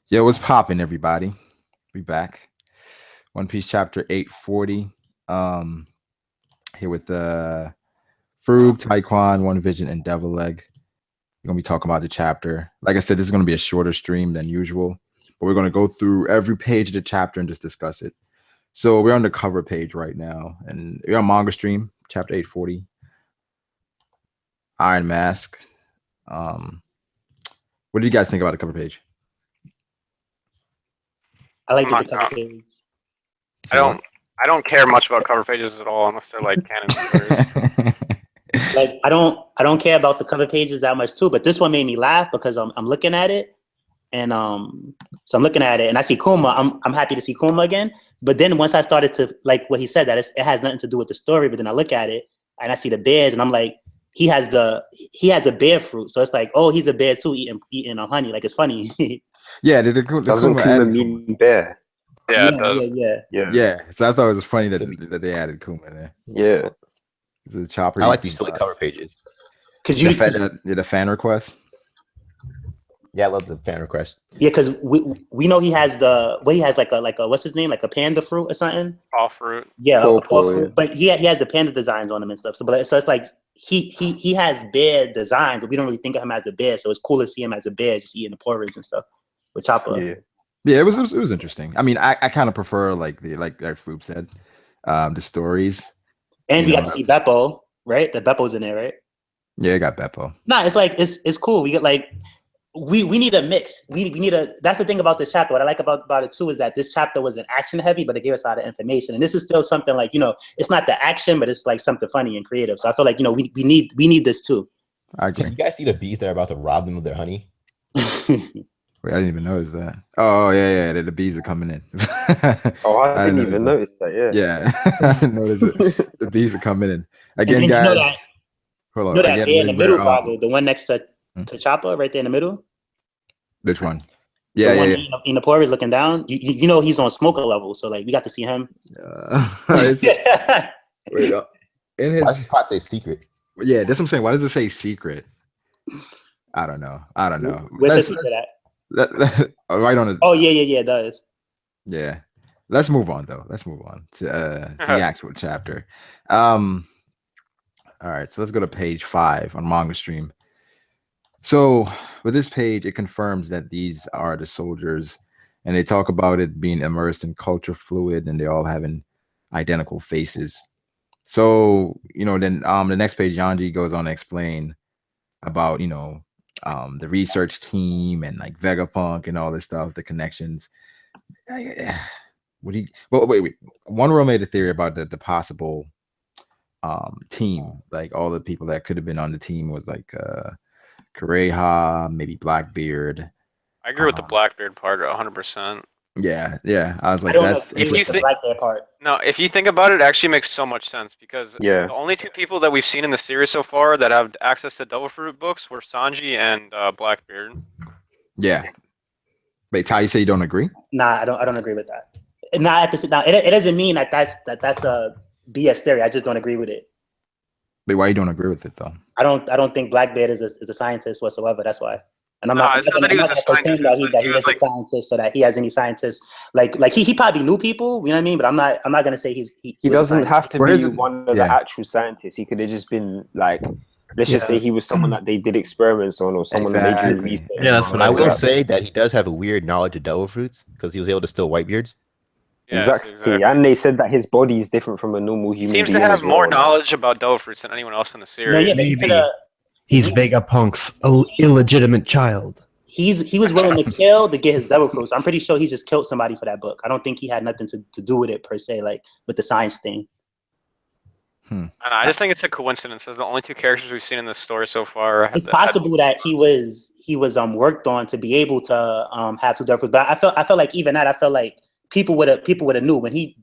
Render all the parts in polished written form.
Yo, what's popping, everybody? We back. One Piece chapter 840. Um, here with Froob, Taekwon, One Vision, and Devil Leg. We're gonna be talking about the chapter. Like I said, this is gonna be a shorter stream than usual, but we're gonna go through every page of the chapter and just discuss it. So we're on the cover page right now, and we're on manga stream, chapter 840. Iron Mask. Um, what do you guys think about the cover page? I like the cover page. I don't care much about cover pages at all unless they're like canon stories. Like I don't care about the cover pages that much too, but this one made me laugh because I'm looking at it and so I'm looking at it and I see Kuma. I'm happy to see Kuma again. But then once I started to like what he said that it has nothing to do with the story, but then I look at it and I see the bears and I'm like, he has a bear fruit. So it's like, oh, he's a bear too eating honey. Like it's funny. Yeah, the doesn't Kuma mean bear? Yeah. So I thought it was funny that they added Kuma there. Yeah. It's a chopper. I like these silly cover pages. Cause you the fan request. Yeah, I love the fan request. Yeah, because we know he has like a what's his name, like a panda fruit or something. Paw fruit. Yeah, a paw fruit. But he has the panda designs on him and stuff. So it's like he has bear designs, but we don't really think of him as a bear. So it's cool to see him as a bear, just eating the porridge and stuff with Chopper. Yeah, it was interesting. I mean, I kind of prefer like Froob said, the stories. And we got to see Beppo, right? The Beppo's in there, right? Yeah, I got Beppo. Nah, it's like it's cool. We get like we need a mix. We need a. That's the thing about this chapter. What I like about it too is that this chapter wasn't action heavy, but it gave us a lot of information. And this is still something like it's not the action, but it's like something funny and creative. So I feel like we need this too. I agree. Can you guys see the bees that are about to rob them of their honey? Wait, I didn't even notice that. Oh yeah, the bees are coming in. I didn't even notice that. Yeah, I didn't notice it. The bees are coming in again, guys. Hold on. That bear in the middle, Bravo, the one next to Chopper, right there in the middle. Which one? Yeah. In the porridge looking down. You know he's on smoker level, so like we got to see him. Wait up. Why does this pot say secret? Yeah, that's what I'm saying. Why does it say secret? I don't know. Where's the secret at? Right on it. Oh yeah, it does. Yeah. Let's move on though. Let's move on to the actual chapter. All right, so let's go to page 5 on Manga Stream. So with this page, it confirms that these are the soldiers, and they talk about it being immersed in culture fluid, and they're all having identical faces. So then the next page, Yanji goes on to explain about the research team and like Vegapunk and all this stuff, the connections. Wait. One Row made a theory about the possible team, like all the people that could have been on the team was like Kureha, maybe Blackbeard. I agree with the Blackbeard part 100%. Yeah. I was like, that's if you think Blackbeard part. No, if you think about it, it actually makes so much sense because the only two people that we've seen in the series so far that have access to Devil Fruit books were Sanji and Blackbeard. Yeah. Wait, Ty, you say you don't agree? Nah, I don't agree with that. It doesn't mean that's a BS theory. I just don't agree with it. Wait, why you don't agree with it though? I don't think Blackbeard is a scientist whatsoever. That's why. And I'm not that he was a scientist. That he is a scientist, so that he has any scientists. Like he probably knew people. You know what I mean? But I'm not gonna say he doesn't have to be one of the actual scientists. He could have just been like, let's just say he was someone that they did experiments on, or someone that they did research. Yeah, that's what I will say that he does have a weird knowledge of devil fruits because he was able to steal Whitebeards. Yeah, exactly, and they said that his body is different from a normal human being. Seems to have more knowledge about devil fruits than anyone else in the series. Maybe he's Vegapunk's illegitimate child. He was willing to kill to get his devil fruits. I'm pretty sure he just killed somebody for that book. I don't think he had nothing to do with it per se, like with the science thing. I just think it's a coincidence. As the only two characters we've seen in this story so far. It's possible that he was worked on to be able to have two devil fruits. But I felt like even that, I felt like people would have knew when he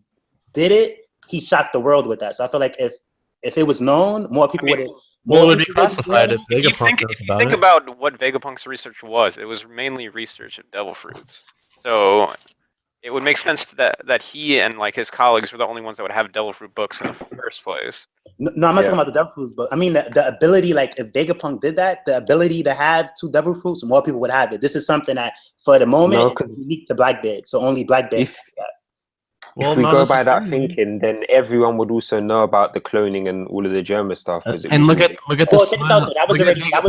did it. He shocked the world with that. So I feel like if it was known, more people would have. Well, it would be classified if Vegapunk if you think about what Vegapunk's research was, it was mainly research of devil fruits. So it would make sense that he and like his colleagues were the only ones that would have devil fruit books in the first place. No, I'm not talking about the devil fruits, but I mean the ability, like if Vegapunk did that, the ability to have 2 devil fruits, more people would have it. This is something that, for the moment, is unique to Blackbeard. So only Blackbeard can do that. If we go by that thinking, then everyone would also know about the cloning and all of the German stuff. And look at the. Well, check this out though. That was already said.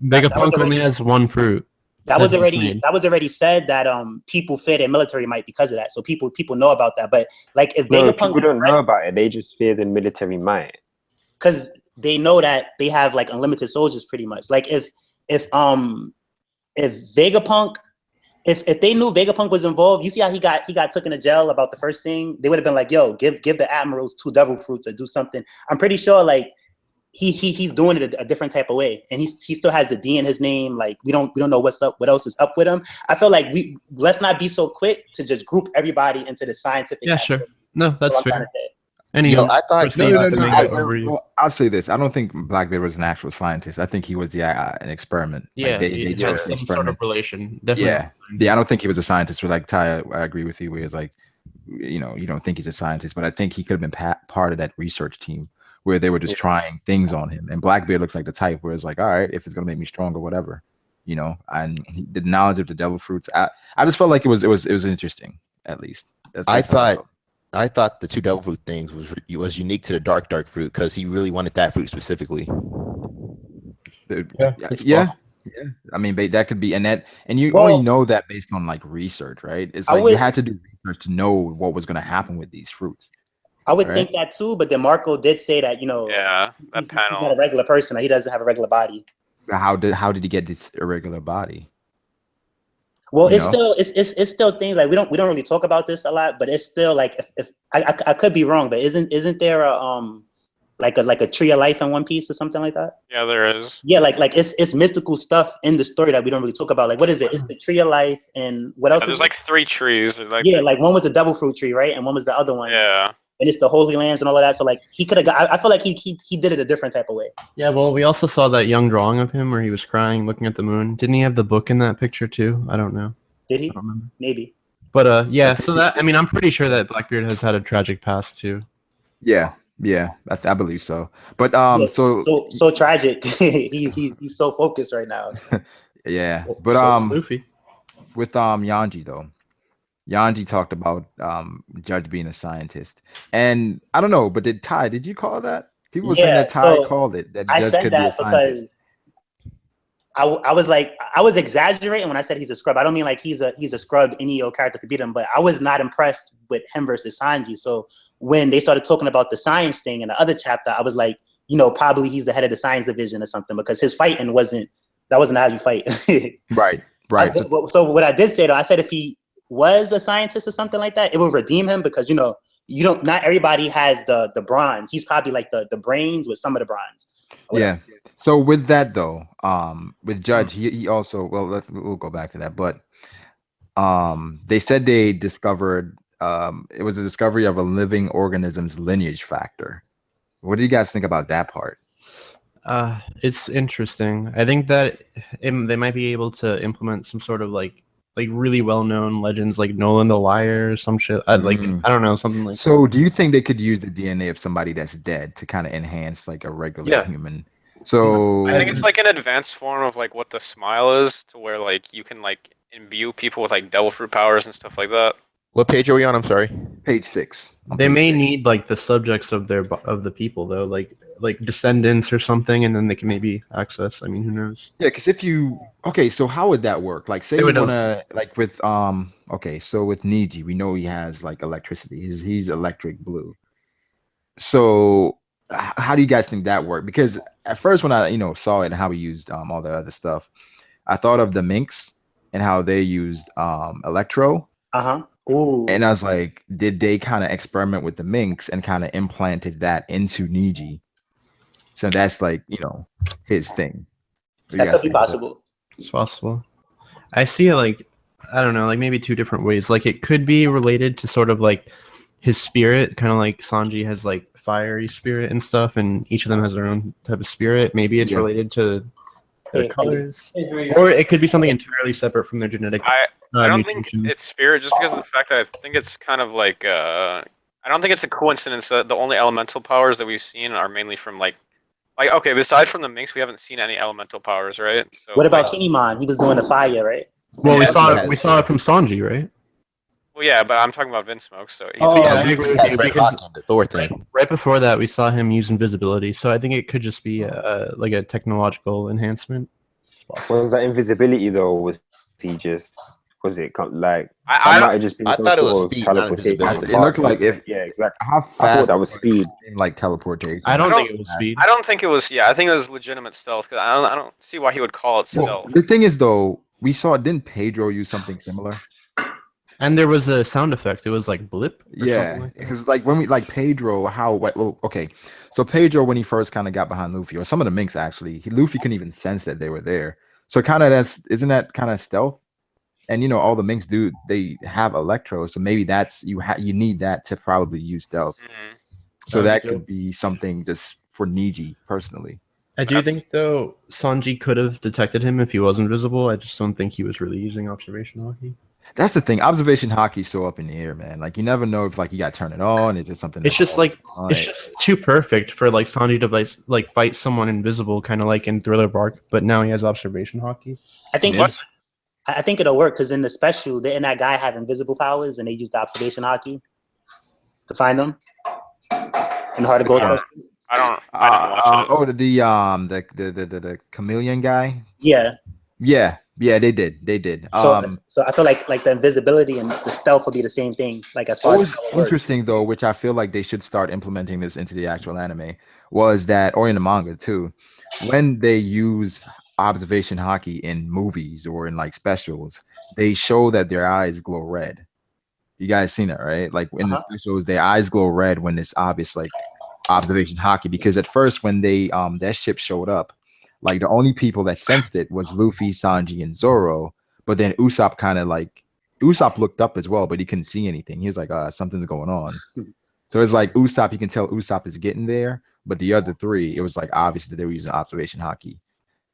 Vegapunk only has 1 fruit. That was already said that people fear their military might because of that. So people know about that. But like if Vegapunk, people don't know about it. They just fear the military might, because they know that they have like unlimited soldiers pretty much. Like if Vegapunk, if they knew Vegapunk was involved, you see how he got taken to jail about the first thing. They would have been like, "Yo, give the admirals 2 devil fruits or do something." I'm pretty sure like he's doing it a different type of way, and he still has the D in his name. Like we don't know what's up, what else is up with him. I feel like let's not be so quick to just group everybody into the scientific. Yeah, sure. No, that's fair. Yo, I thought I'll say this. I don't think Blackbeard was an actual scientist. I think he was an experiment. Yeah, like they chose the experiment. Sort of relation. Definitely. Yeah. I don't think he was a scientist. But like Ty, I agree with you. Where it's like, you don't think he's a scientist, but I think he could have been part of that research team where they were just trying things on him. And Blackbeard looks like the type where it's like, all right, if it's gonna make me stronger, whatever, And the knowledge of the devil fruits, I just felt like it was interesting. At least I thought the 2 devil fruit things was unique to the dark fruit because he really wanted that fruit specifically. Yeah. I mean, that could be, and you only know that based on like research, right? It's like you had to do research to know what was going to happen with these fruits. I would think that too, but then Marco did say that that panel. He's not a regular person. He doesn't have a regular body. How did he get this irregular body? Well, it's still things like we don't really talk about this a lot, but it's still like if I could be wrong, but isn't there a like a tree of life in One Piece or something like that? Yeah, there is. Yeah, like it's mystical stuff in the story that we don't really talk about. Like what is it? It's the tree of life, and what else? There's like 3 trees. Like one was a devil fruit tree, right? And one was the other one. Yeah. And it's the Holy Lands and all of that. So like he could have got. I feel like he did it a different type of way. Yeah, well, we also saw that young drawing of him where he was crying, looking at the moon. Didn't he have the book in that picture too? I don't know. Did he? I don't remember. Maybe. But yeah. So that I'm pretty sure that Blackbeard has had a tragic past too. Yeah. I believe so. But so tragic. He's so focused right now. Yeah, but Luffy. With Yanji though. Yanji talked about Judge being a scientist, and I don't know, but did you call that? People were saying that Ty called it. That Judge could be a scientist. I was exaggerating when I said he's a scrub. I don't mean like he's a scrub, any character could beat him, but I was not impressed with him versus Sanji. So when they started talking about the science thing in the other chapter, I was like, probably he's the head of the science division or something, because his fighting wasn't how you fight. Right. So what I did say though, I said if he was a scientist or something like that, it would redeem him, because not everybody has the bronze. He's probably like the brains with some of the bronze. Yeah. So with that though, with Judge, he also, we'll go back to that, but they said they discovered it was a discovery of a living organism's lineage factor. What do you guys think about that part? It's interesting. I think that they might be able to implement some sort of like really well-known legends like Nolan the Liar or some shit. I don't know, something like so that. Do you think they could use the DNA of somebody that's dead to kind of enhance like a regular human? So I think it's like an advanced form of like what the smile is, to where like you can like imbue people with like devil fruit powers and stuff like that. What page are we on? I'm sorry. Page 6. They may need like the subjects of the people though, like descendants or something, and then they can maybe access. I mean, who knows? Yeah, because so how would that work? Like, say you wanna like with so with Niji, we know he has like electricity. He's electric blue. So how do you guys think that worked? Because at first when I saw it and how he used all the other stuff, I thought of the Minx and how they used electro. Ooh. And I was like, did they kind of experiment with the Minx and kind of implanted that into Niji? So that's like, his thing. That could be possible. It's possible. I see it like, I don't know, like maybe 2 different ways. Like it could be related to sort of like his spirit, kind of like Sanji has like fiery spirit and stuff, and each of them has their own type of spirit. Maybe it's related to their colors, or it could be something entirely separate from their genetic. I don't think mutation. it's spirit just because of the fact that I think it's kind of like I don't think it's a coincidence that the only elemental powers that we've seen are mainly from like okay, besides from the Minx, we haven't seen any elemental powers, right? So What about Kinemon? He was doing the fire, right? Well, we saw has- it from Sanji, right? well, yeah, but I'm talking about Vince Smoke. So he's Oh, Yeah, I Luffy agree with has you Red because Hawk on the Thor thing. right before that, we saw him use invisibility. So I think it could just be like a technological enhancement. Was that invisibility though? Was he just? Was it like? I might have just been I some thought it sort was of speed, not teleportation. invisibility. It looked like if Yeah, exactly. how I fast thought that was speed. seemed like teleportation. I don't don't- think it was speed. I don't think it was. Yeah, I think it was legitimate stealth. Cause I don't see why he would call it Well, stealth. the thing is though, we saw didn't Pedro use something similar? And there was a sound effect. It was like blip. Or Yeah, something like that. because like when we like Pedro, well, okay, so Pedro when he first kind of got behind Luffy, or some of the Minks actually, Luffy couldn't even sense that they were there. So kind of isn't that kind of stealth? And you know all the Minks do they have Electro, so maybe that's you need that to probably use stealth. Mhm. So That'd that be could dope. be something just for Niji personally. I do think though Sanji could have detected him if he was invisible. I just don't think he was really using observation hockey. That's the thing. Observation hockey's so up in the air, man. Like you never know if like you got to turn it on. Is it something? It's just like on? it's just too perfect for like Sanji to like fight someone invisible, kind of like in Thriller Bark. But now he has observation hockey. I think What? I think it'll work because in the special, didn't that guy have invisible powers and they used the observation hockey to find them in the Heart of Gold? I don't. I didn't watch it. The chameleon guy. Yeah. Yeah, they did. So I feel like the invisibility and the stealth will be the same thing. Like as far What as was how it works. interesting though, which I feel like they should start implementing this into the actual anime, was that, or in the manga too, when they use observation hockey in movies or in like specials, they show that their eyes glow red. You guys seen it, right? Like in the specials, their eyes glow red when it's obvious like observation hockey. Because at first, when they that ship showed up, like the only people that sensed it was Luffy, Sanji, and Zoro. But then Usopp kind of like Usopp looked up as well, but he couldn't see anything. He was like, something's going on. So it's like Usopp, you can tell Usopp is getting there, but the other three, it was like obvious that they were using observation hockey.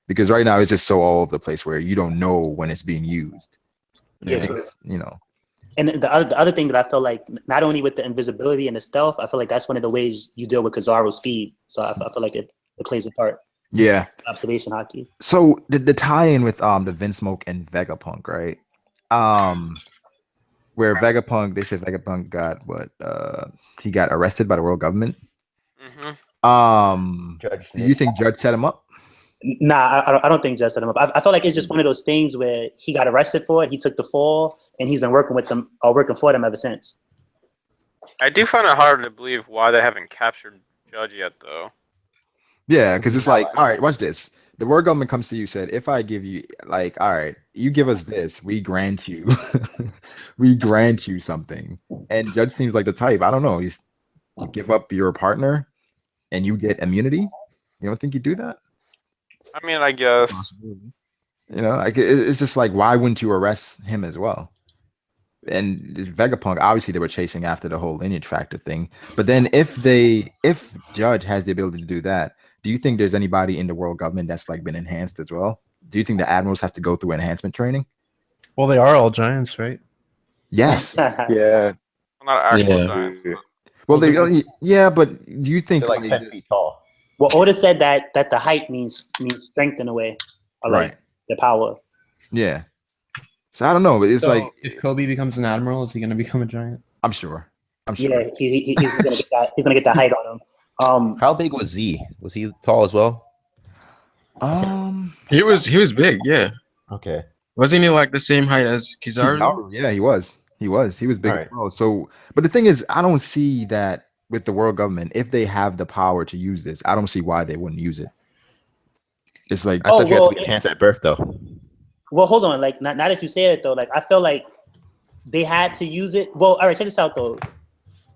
Because right now it's just so all over the place where you don't know when it's being used. Yeah, you know. And the other thing that I feel like, not only with the invisibility and the stealth, I feel like that's one of the ways you deal with Kizaru's speed. So I feel like it plays a part. Yeah. Observation hockey. So the tie-in with the Vince Smoke and Vegapunk, right? Where Vegapunk, they said Vegapunk got he got arrested by the world government. Mm-hmm. Do you think Judge set him up? Nah, I don't think Judge set him up. I feel like it's just one of those things where he got arrested for it, he took the fall, and he's been working with them or working for them ever since. I do find it hard to believe why they haven't captured Judge yet, though. Yeah, because it's like, all right, watch this. The world government comes to you, said, if I give you, like, all right, you give us this, we grant you, we grant you something. And Judge seems like the type. I don't know. He's give up your partner, and you get immunity. You don't think you do that? I mean, I guess. You know, like it's just like, why wouldn't you arrest him as well? And Vegapunk, obviously, they were chasing after the whole lineage factor thing. But then, if Judge has the ability to do that, do you think there's anybody in the world government that's like been enhanced as well? Do you think the admirals have to go through enhancement training? Well, they are all giants, right? Yes. Yeah. Well, not actual giants. Well, but do you think They're like 10 feet tall? Well, Oda said that the height means strength in a way, or like the power. Yeah. So I don't know, but it's like if Kobe becomes an admiral, is he going to become a giant? I'm sure. Yeah, he's gonna get that height on him. How big was Z? Was he tall as well? He was big, yeah. Okay. Wasn't he like the same height as Kizaru? Yeah, he was. He was big as well. So, but the thing is, I don't see that with the world government. If they have the power to use this, I don't see why they wouldn't use it. It's like I thought you had to be enhanced at birth, though. Well, hold on. Like, now that you say it, though, like I feel like they had to use it. Well, all right, check this out, though.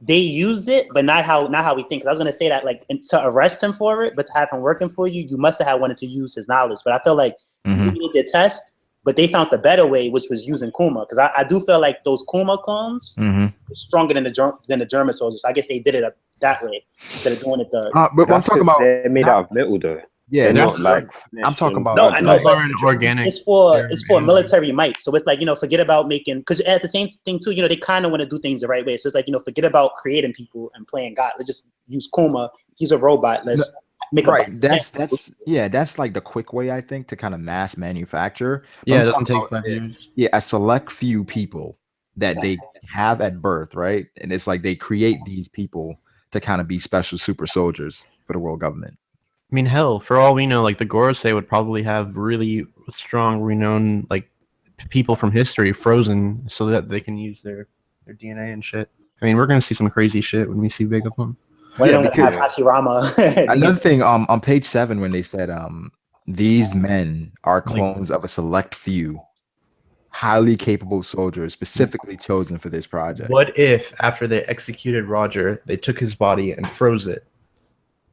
They use it, but not how we think. Because I was gonna say that, like, to arrest him for it, but to have him working for you, you must have had wanted to use his knowledge. But I feel like they did the test, but they found the better way, which was using Kuma. Because I do feel like those Kuma clones were stronger than the German soldiers. So I guess they did it that way instead of doing it the. But I'm talking about they're made out of metal, though. Yeah, They're that's not like. I'm talking about. No, I know, Those but aren't organic. it's for They're military might. So it's like, forget about making, because at the same thing too, they kind of want to do things the right way. So it's like, forget about creating people and playing God. Let's just use Kuma. He's a robot. Let's make right. That's like the quick way, I think, to kind of mass manufacture. But Yeah, I'm it doesn't talking take about, 5 years. yeah, a select few people that they have at birth, right? And it's like they create these people to kind of be special super soldiers for the world government. I mean, hell, for all we know, like the Gorosei would probably have really strong, renowned like people from history frozen so that they can use their DNA and shit. I mean, we're gonna see some crazy shit when we see big of them. One Yeah, of them because have Hashirama. another thing, on page 7, when they said these men are clones of a select few highly capable soldiers specifically chosen for this project. What if after they executed Roger, they took his body and froze it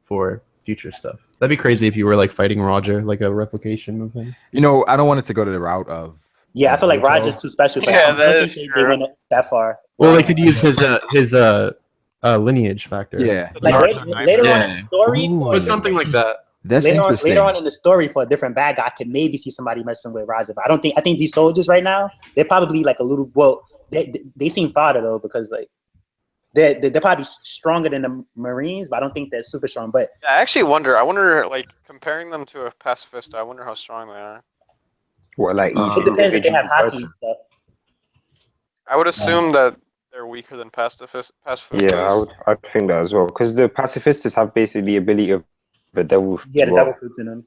for future stuff? That'd be crazy if you were like fighting Roger, like a replication of him. I don't want it to go to the route of. Yeah, I feel like Roger's too special for Yeah, that. that I don't is think true. they went that far. Well, they could use his lineage factor. Yeah, Like later on in the story, Ooh. But something like that. that's later interesting. on in the story, for a different bad guy, I could maybe see somebody messing with Roger. But I think these soldiers right now, they're probably like a little. Well, they seem farther though, because like they're probably stronger than the Marines, but I don't think they're super strong. But I actually wonder. I wonder, like comparing them to a pacifist. I wonder how strong they are. What like each it depends if they have individual hockey person. stuff. I would assume that they're weaker than pacifists. Yeah, I'd think that as well, because the pacifists have basically the ability of the devil. Yeah, the devil fruits in them.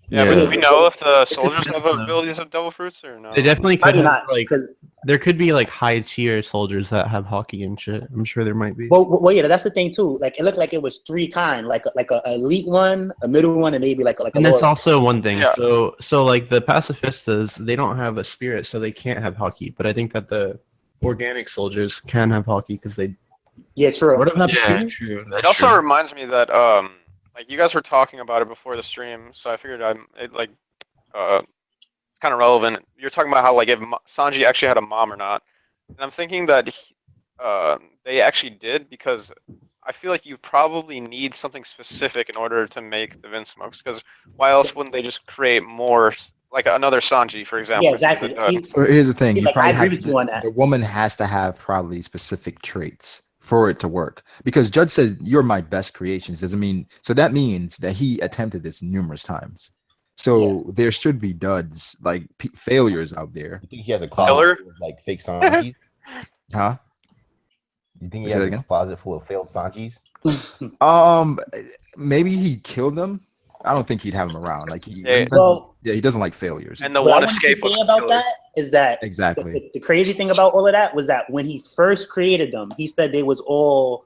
Yeah, but do we know if the soldiers have abilities of devil fruits or no? They definitely could Probably have, not, like, because there could be like high tier soldiers that have hockey and shit. I'm sure there might be. well, yeah, that's the thing too. Like it looked like it was three kind, like a elite one, a middle one, and maybe like a And lower. that's also one thing. Yeah. So like the pacifistas, they don't have a spirit, so they can't have hockey. But I think that the organic soldiers can have hockey because they Yeah, true. sort of have a Yeah, spirit. true. It That's also true. reminds me that like you guys were talking about it before the stream, so I figured kind of relevant. You're talking about how like if Sanji actually had a mom or not, and I'm thinking that they actually did, because I feel like you probably need something specific in order to make the Vin smokes. Because why else wouldn't they just create more, like another Sanji, for example? Yeah, exactly. See, So here's the thing: you like, probably I agree have with you on that. The woman has to have probably specific traits for it to work. Because Judge says you're my best creations. Doesn't mean so. That means that he attempted this numerous times. So there should be duds, like failures out there. You think he has a Killer? closet full of like fake Sanjis? Huh? You think he Say that has a again? closet full of failed Sanjis? Maybe he killed them. I don't think he'd have them around. Like he Yeah. doesn't, he doesn't like failures. And the what I one wanted to escape was say about killer. that is that Exactly. the crazy thing about all of that was that when he first created them, he said they was all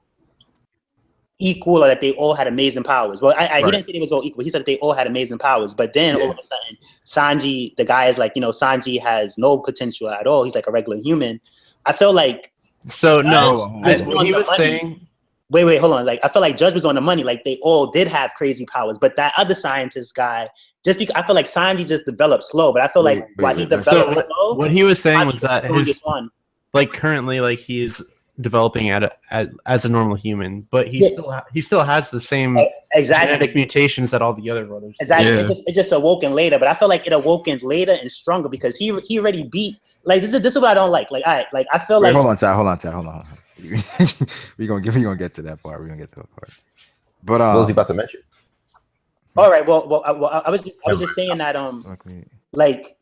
equal, or that they all had amazing powers. Well, he didn't say they was all equal. He said that they all had amazing powers. But then all of a sudden, Sanji, the guy is like, Sanji has no potential at all. He's like a regular human. I feel like So no, was what on he the was money. saying. Wait, hold on. Like I feel like Judge was on the money. Like they all did have crazy powers, but that other scientist guy, just because I feel like Sanji just developed slow. But I feel like while he developed slow, What he was saying Sanji was that the his strongest one. like currently like he is developing as a normal human, but he still has the same Exactly. genetic mutations that all the other brothers. Exactly. Yeah. It just awoken later, but I feel like it awoken later and stronger because he already beat. Like this is what I don't like. Like I feel Wait, like hold on. we're gonna get to that part. We're gonna get to that part. But What was he about to mention? all right. Well, I was just saying that like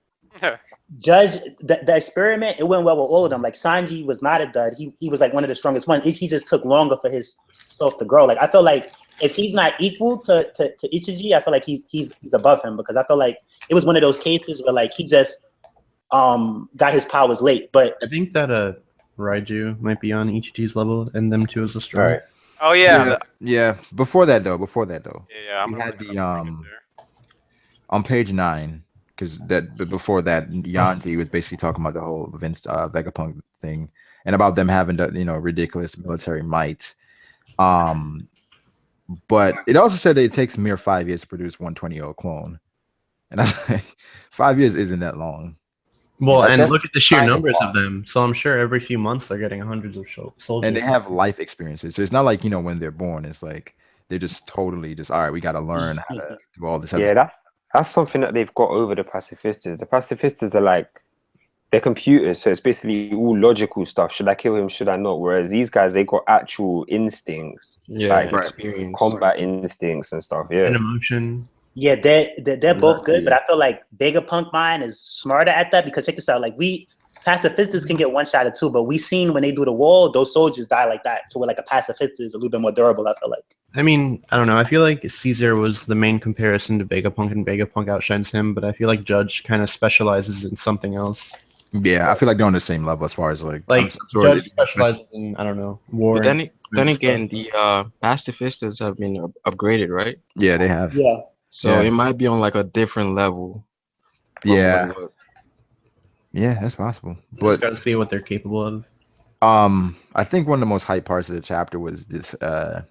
Judge the experiment, it went well with all of them. Like Sanji was not a dud. He was like one of the strongest ones. He just took longer for his self to grow. Like I feel like if he's not equal to Ichiji, I feel like he's above him, because I feel like it was one of those cases where like he just got his powers late. But I think that Raiju might be on Ichiji's level, and them two is a strong. All right. Oh yeah. yeah. Before that though, Yeah. I'm we had gonna the bring it there. on page 9, because before that, Yanji was basically talking about the whole Vince Vegapunk thing and about them having the ridiculous military might. But it also said that it takes mere 5 years to produce 120-year-old clone, and I was like, 5 years isn't that long. Well, Yeah, and that's look at the sheer kind of numbers long. of them. So I'm sure every few months they're getting hundreds of soldiers. And they have life experiences, so it's not like when they're born. It's like They're just totally just all right. We got to learn how to do all this. Other Yeah, stuff. that's something that they've got over the pacifistas. The pacifistas are like they're computers, so it's basically all logical stuff. Should I kill him? Should I not? Whereas these guys, they got actual instincts, Yeah, like experience. combat instincts and stuff. Yeah, And emotion. Yeah, they're both good, Exactly. but I feel like Vegapunk mind is smarter at that because check this out. Like pacifistas can get one shot or two, but we seen when they do the wall, those soldiers die like that. So where like a pacifista is a little bit more durable, I feel like. I mean, I don't know. I feel like Caesar was the main comparison to Vegapunk, and Vegapunk outshines him. But I feel like Judge kind of specializes in something else. Yeah, I feel like they're on the same level as far as like Judge specializes in, I don't know, war. But then again, the pacifistas have been upgraded, right? Yeah, they have. Yeah. So it might be on like a different level. Yeah. Yeah, that's possible. But just gotta see what they're capable of. I think one of the most hype parts of the chapter was this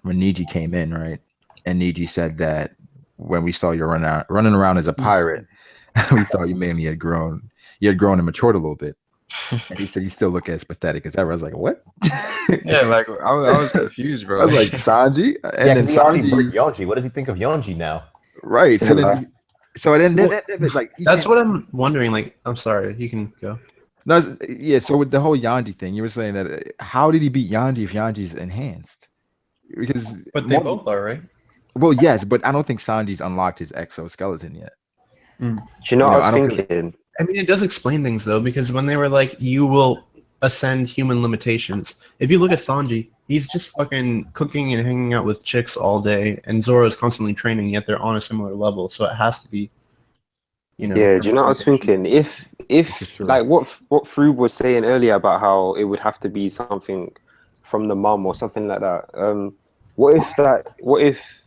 when Niji came in, right? And Niji said that when we saw you running around as a pirate, we thought you mainly had grown. You had grown and matured a little bit. And he said you still look as pathetic as ever. I was like, what? Yeah, like I was confused, bro. I was like, Sanji? And Yeah, then because he already Sanji, burned Yonji. What does he think of Yonji now? right. So then like That's what I'm wondering. Like, I'm sorry, you can go. No, yeah. So with the whole Yanji thing, you were saying that how did he beat Yanji if Yanji's enhanced? Because But they both are, right? Well, yes, but I don't think Sanji's unlocked his exoskeleton yet. Do you know what I was thinking? I mean, it does explain things though, because when they were like, "You will ascend human limitations," if you look at Sanji, he's just fucking cooking and hanging out with chicks all day, and Zoro is constantly training, yet they're on a similar level. So it has to be. You know, Yeah, do you know what I was thinking? If like what Frube was saying earlier about how it would have to be something from the mum or something like that. What if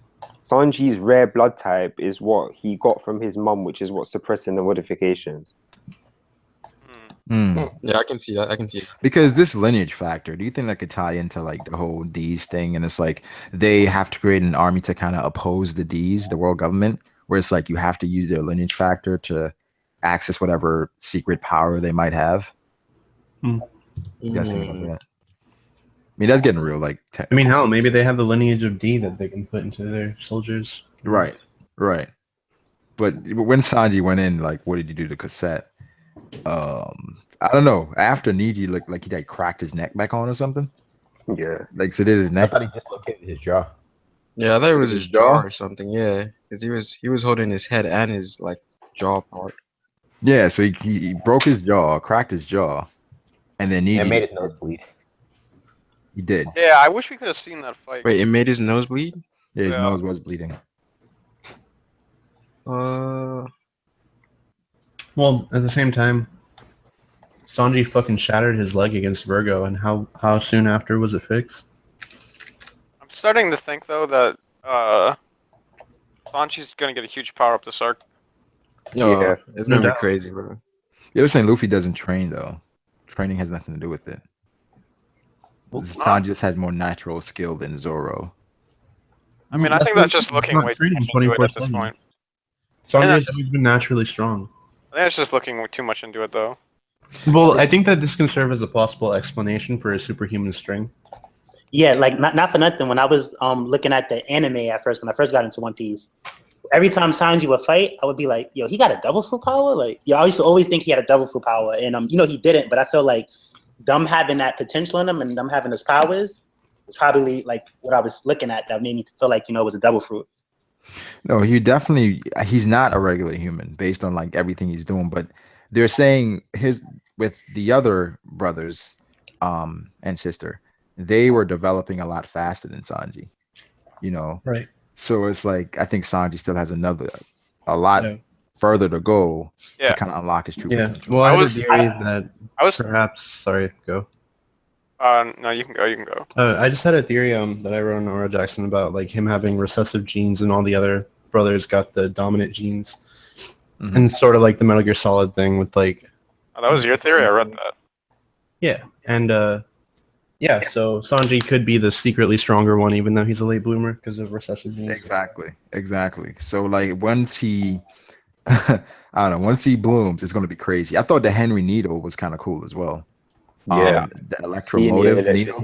Sanji's rare blood type is what he got from his mum, which is what's suppressing the modifications? Yeah, I can see that. I can see it. Because this lineage factor, do you think that could tie into like the whole D's thing? And it's like they have to create an army to kind of oppose the D's, the world government, where it's like you have to use their lineage factor to access whatever secret power they might have. You guys think about that? I mean, that's getting real. Like, I mean, hell, maybe they have the lineage of D that they can put into their soldiers. Right. But when Sanji went in, like, what did you do to Cassette? I don't know. After Niji looked like he like cracked his neck back on or something. Yeah. Like, so did his neck? I thought he dislocated his jaw. Yeah, I thought it was his jaw or something. Yeah, because he was holding his head and his like jaw part. Yeah, so he broke his jaw, cracked his jaw, and then Niji made his nose bleed. He did. Yeah, I wish we could have seen that fight. Wait, it made his nose bleed? Yeah, his nose was bleeding. Well, at the same time, Sanji fucking shattered his leg against Virgo, and how soon after was it fixed? I'm starting to think though that Sanji's gonna get a huge power up this arc. Yeah, it's gonna be crazy, bro. The other saying Luffy doesn't train though. Training has nothing to do with it. Sanji just has more natural skill than Zoro. I mean, I think that's just looking way too much into it at this point. Sanji has always been naturally strong. I think it's just looking too much into it though. Well, I think that this can serve as a possible explanation for his superhuman strength. Yeah, like not for nothing. When I was looking at the anime at first, when I first got into One Piece, every time Sanji would fight, I would be like, "Yo, he got a double fruit power." Like, I used to always think he had a double fruit power, and he didn't. But I feel like them having that potential in him and them having his powers was probably like what I was looking at that made me feel like it was a double fruit. No, he's not a regular human based on like everything he's doing, but they're saying with the other brothers and sister, they were developing a lot faster than Sanji. Right. So it's like I think Sanji still has a lot further to go to kind of unlock his true potential. Well, I had a theory that perhaps sorry, go. No, you can go. You can go. I just had a theory that I wrote on Aura Jackson about like him having recessive genes and all the other brothers got the dominant genes, and sort of like the Metal Gear Solid thing with like. Oh, that was your theory. I read that. Yeah, and so Sanji could be the secretly stronger one, even though he's a late bloomer because of recessive genes. Exactly. So like once he, I don't know, once he blooms, it's gonna be crazy. I thought the Henry needle was kind of cool as well. Yeah, the electromotive needle.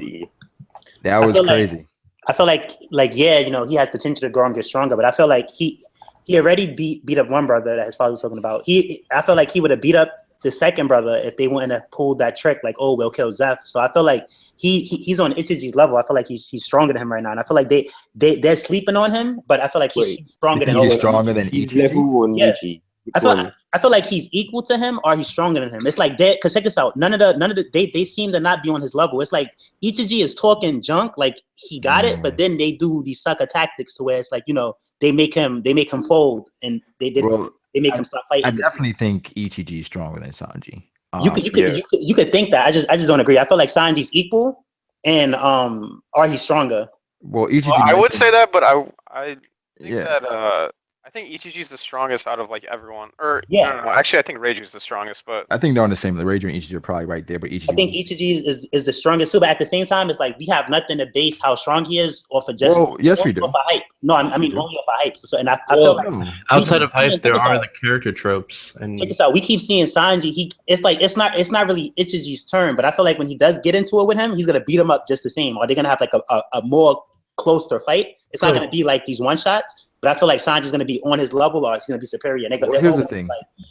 That was crazy. I feel like yeah, you know, he has potential to grow and get stronger, but I feel like he already beat up one brother that his father was talking about. I feel like he would have beat up the second brother if they wouldn't have pulled that trick, like, oh, we'll kill Zeph. So I feel like he's on Ichiji's level. I feel like he's stronger than him right now, and I feel like they're sleeping on him, but I feel like he's stronger than. He's stronger than He's Ichiji. level on Yeah. Ichi. I feel like he's equal to him or he's stronger than him. It's like that, because check this out. None of the they seem to not be on his level. It's like Ichiji is talking junk, like he got it, but then they do these sucker tactics to where it's like, you know, they make him fold and they make him stop fighting. I definitely think Ichiji is stronger than Sanji. You could think that. I just don't agree. I feel like Sanji's equal and or he's stronger. Well, Ichiji. Well, I would say that, but I think that I think Ichiji's the strongest out of like everyone. Or no. Actually, I think Reiju's the strongest. But I think they're on the same. Reiju and Ichiji are probably right there. But Ichiji, I think Ichiji is the strongest too. But at the same time, it's like we have nothing to base how strong he is off of just. Well, yes, we do. Off of hype. No, I mean only off of hype. So and I feel like outside of hype, there are the character tropes. And check this out. We keep seeing Sanji. It's not really Ichiji's turn, but I feel like when he does get into it with him, he's gonna beat him up just the same. Are they gonna have like a more closer fight? It's not gonna be like these one shots. But I feel like Sanji's going to be on his level, or he's going to be superior. And here's the thing.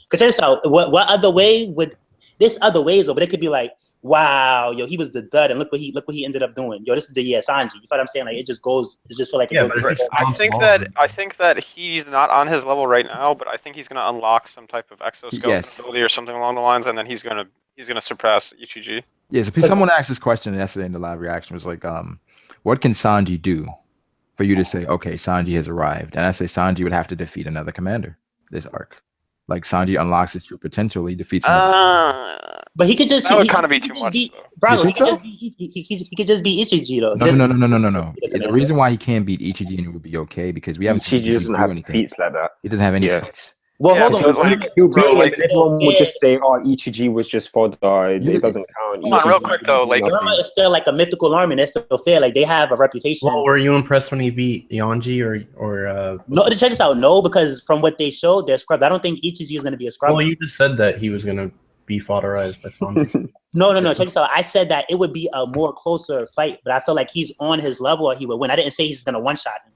Because check this out. What other way would this other ways though? But it could be like, wow, yo, he was the dud, and look what he ended up doing. Yo, this is the Sanji. You know what I'm saying? Like it just goes. It just feel like it goes. I think that he's not on his level right now, but I think he's going to unlock some type of exoskeleton ability or something along the lines, and then he's gonna surpass Ichiji. Yeah. So someone asked this question yesterday in the live reaction. Was like, what can Sanji do for you to say, okay, Sanji has arrived? And I say Sanji would have to defeat another commander this arc. Like Sanji unlocks his true potential, he defeats another. But he could just that would kind of be too much. Bro, he could just be Ichiji though. No. The reason why he can't beat Ichiji and it would be okay because we haven't seen Ichiji doesn't have feats like that. He doesn't have any feats. Well, hold on. Everyone would just say, "Oh, Ichiji was just fodder. It doesn't count." Hold on, real quick though. Like, Burma is still like a mythical army. That's still fair. Like they have a reputation. Well, were you impressed when he beat Yonji or? No, check this out. No, because from what they showed, they're scrubs. I don't think Ichiji is going to be a scrub. Well, you just said that he was going to be fodderized by Sanji. No. Check this out. I said that it would be a more closer fight, but I feel like he's on his level or he would win. I didn't say he's going to one shot him.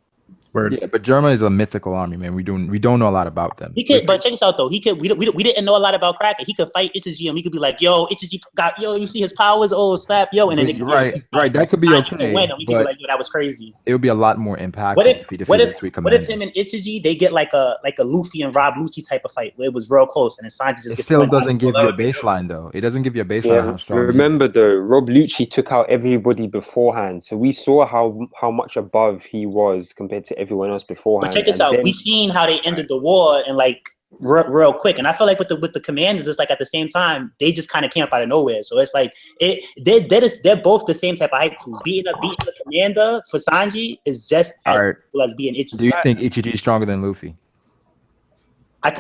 Yeah, but Germa is a mythical army, man. We don't know a lot about them. He could, but check this out though. He could. We didn't know a lot about Kraken. He could fight Ichiji, and we could be like, "Yo, Ichiji got you see his powers? Oh, slap, yo!" And then right. That could be okay. Win, and we could be like, "Yo, that was crazy." It would be a lot more impactful. What if him and Ichiji they get like a Luffy and Rob Lucci type of fight where it was real close, and then Sanji just it still doesn't give you a baseline though. It doesn't give you a baseline how strong. Remember though, Rob Lucci took out everybody beforehand, so we saw how much above he was compared to everyone else beforehand. But check this out. We've seen how they ended the war and like real quick, and I feel like with the commanders, it's like at the same time they just kind of came up out of nowhere. So it's like they're both the same type of hype tools. Beating the commander for Sanji is just as cool as being Ichiji. Do you think Ichiji is stronger than Luffy? I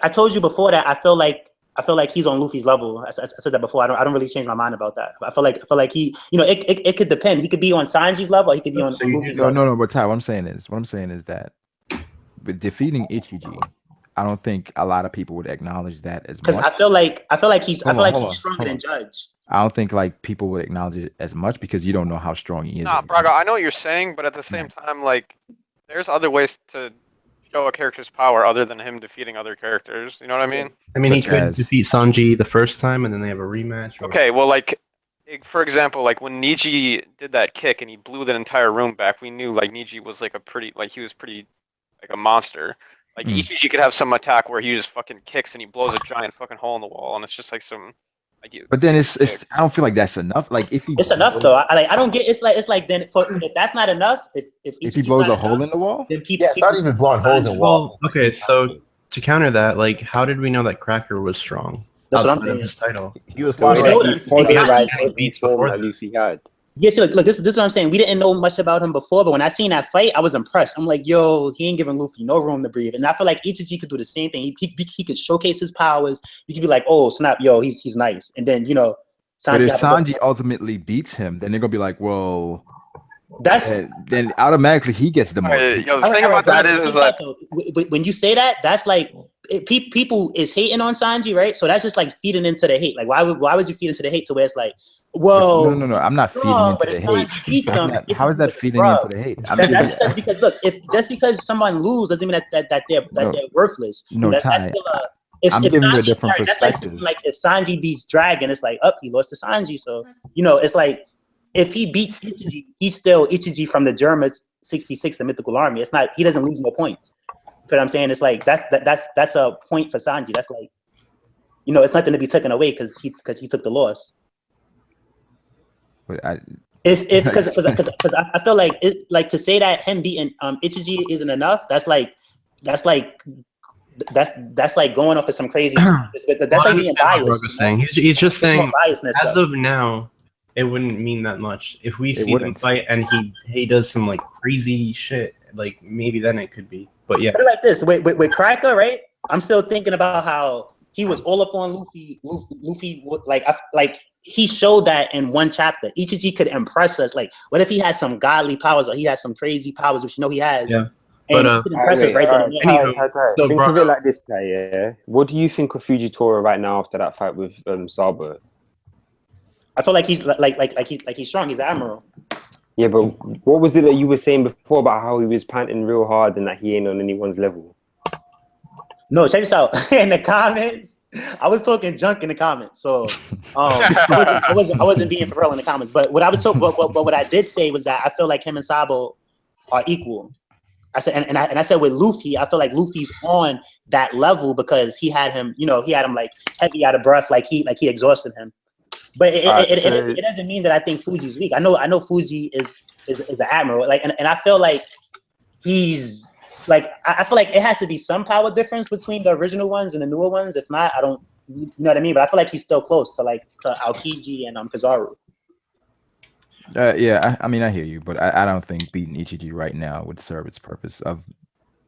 told you before that I feel like he's on Luffy's level. I said that before. I don't really change my mind about that. I feel like he, you know, it could depend. He could be on Sanji's level. Or he could be on Luffy's level. No. But Ty, what I'm saying is that with defeating Ichiji, I don't think a lot of people would acknowledge that as much. Because I feel like he's stronger than Judge. I don't think like people would acknowledge it as much because you don't know how strong he is. Nah, Braga, I know what you're saying, but at the same time, like, there's other ways to show a character's power other than him defeating other characters. You know what I mean? I mean, he could defeat Sanji the first time, and then they have a rematch. Okay, well, like, for example, like when Niji did that kick and he blew that entire room back, we knew like Niji was like he was pretty like a monster. Like Ichiji could have some attack where he just fucking kicks and he blows a giant fucking hole in the wall, and it's just like some. But then it's I don't feel like that's enough. Like if it's enough though. I don't get. It's like then if that's not enough, if he blows a hole in the wall, then people. It's not even blowing holes in walls. Okay, so to counter that, like, how did we know that Cracker was strong? That's what I'm saying. His title. He was before Luffy had. Yeah, see, look, this is what I'm saying. We didn't know much about him before, but when I seen that fight, I was impressed. I'm like, yo, he ain't giving Luffy no room to breathe. And I feel like Ichiji could do the same thing. He could showcase his powers. You could be like, oh, snap, yo, he's nice. And then, you know, but if Sanji ultimately beats him, then they're gonna be like, well, then automatically he gets the money. The thing about that is that when you say that, that's like people is hating on Sanji, right? So that's just like feeding into the hate. Like, why would you feed into the hate to where it's like, whoa, no. I'm not feeding into but the if hate. Sanji beats him, How is that feeding into the hate? That's because look, if just because someone loses doesn't mean that they're worthless. No, that's Ty. still I'm giving you a different perspective. That's like if Sanji beats Dragon, it's like, he lost to Sanji. So it's like if he beats Ichiji, he's still Ichiji from the German 66, the mythical army. It's not, he doesn't lose no points. You know what I'm saying? It's like that's a point for Sanji. That's like, it's nothing to be taken away because he took the loss. But because I feel like like to say that him beating Ichiji isn't enough. That's like going off of some crazy. That's like being biased. He's just saying as of now, it wouldn't mean that much. If we see them fight and he does some like crazy shit, like maybe then it could be. But yeah, put it like this with Cracker, right? I'm still thinking about how he was all up on Luffy. Luffy, like he showed that in one chapter. Ichiji could impress us. Like, what if he had some godly powers or he has some crazy powers, which he has? Yeah. And he could impress us right then and there. So think of it like this, guy. Yeah. What do you think of Fujitora right now after that fight with Sabo? I feel like he's like he's strong. He's an admiral. Yeah, but what was it that you were saying before about how he was panting real hard and that he ain't on anyone's level? No, check this out. In the comments, I was talking junk in the comments, so I wasn't being for real in the comments. But what I was talking, what I did say was that I feel like him and Sabo are equal. I said, and I said with Luffy, I feel like Luffy's on that level because he had him, like heavy out of breath, like he exhausted him. But it doesn't mean that I think Fuji's weak. I know Fuji is an admiral, like, and I feel like he's like, I feel like it has to be some power difference between the original ones and the newer ones. If not, I don't, you know what I mean. But I feel like he's still close to Aokiji and Kizaru. Yeah, I mean, I hear you, but I don't think beating Ichiji right now would serve its purpose of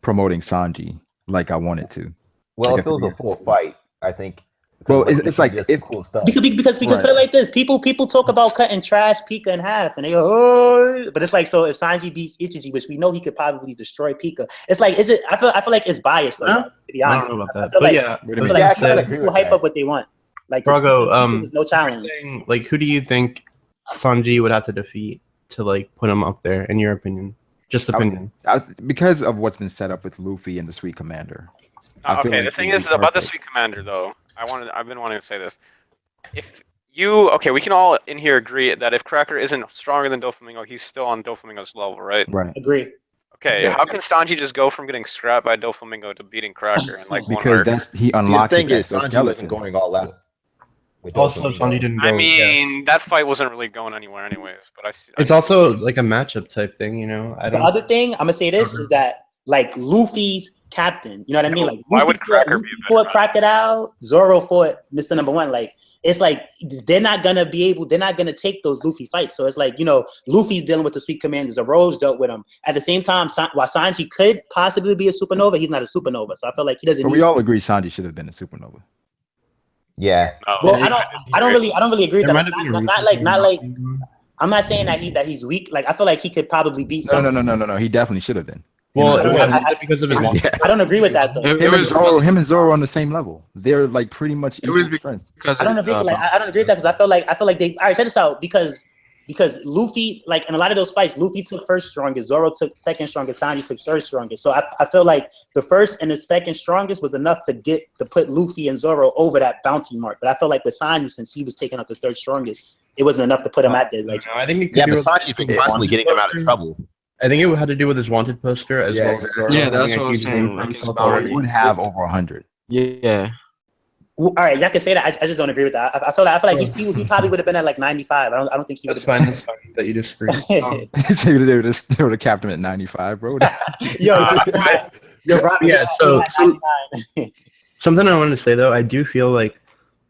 promoting Sanji like I want it to. Well, if it was a full fight, I think. Well, it's like cool stuff. Because put it like this, people talk about cutting trash Pika in half, and they go, oh, but it's like, so if Sanji beats Ichiji, which we know he could probably destroy Pika, it's like, is it? I feel like it's biased. Though, to be honest, I don't know about that, but yeah, I feel like people hype up what they want. Like, Brago, there's no challenge. Like, who do you think Sanji would have to defeat to like put him up there? In your opinion, just opinion, because of what's been set up with Luffy and the Sweet Commander. Okay, the thing is about the Sweet Commander, though. I've been wanting to say this. We can all in here agree that if Cracker isn't stronger than Doflamingo, he's still on Doflamingo's level, right? Right. Agree. Okay, yeah. How can Sanji just go from getting scrapped by Doflamingo to beating Cracker in like because he unlocked the thing is Sanji wasn't going all out. Also, Sanji didn't go. I mean, that fight wasn't really going anywhere, anyways. But it's also like a matchup type thing, The other thing I'm gonna say this is that like Luffy's captain, you know what I mean? Like, why would Cracker be a fought Crocodile, Zoro fought Mr. Number One. Like, it's like they're not gonna take those Luffy fights. So it's like, Luffy's dealing with the Sweet Commander, Zoro's dealt with him. At the same time, while Sanji could possibly be a supernova, he's not a supernova. So I feel like he doesn't. But we all agree Sanji should have been a supernova. Yeah. Well, I don't really agree with that. Not like. I'm not saying that he's weak. Like, I feel like he could probably beat. No. He definitely should have been. Well, because of his. I don't agree with that though. Him and Zoro on the same level. They're like pretty much equal strength. I don't agree. I don't agree with that because I feel like they. All right, check this out. Because Luffy, like in a lot of those fights, Luffy took first strongest, Zoro took second strongest, Sanji took third strongest. So I feel like the first and the second strongest was enough to put Luffy and Zoro over that bounty mark. But I feel like with Sanji, since he was taking up the third strongest, it wasn't enough to put him at there. Like, I think but Sanji's been constantly getting him out of trouble. I think it had to do with his wanted poster as well. Exactly. Yeah, that's what I'm saying. He would have over 100. Yeah. All right, y'all can say that. I just don't agree with that. I feel like he probably would have been at like 95. I don't think he would. That's fine. That's fine that you disagree. So they would have capped him at 95, bro. Yeah. So something I wanted to say though, I do feel like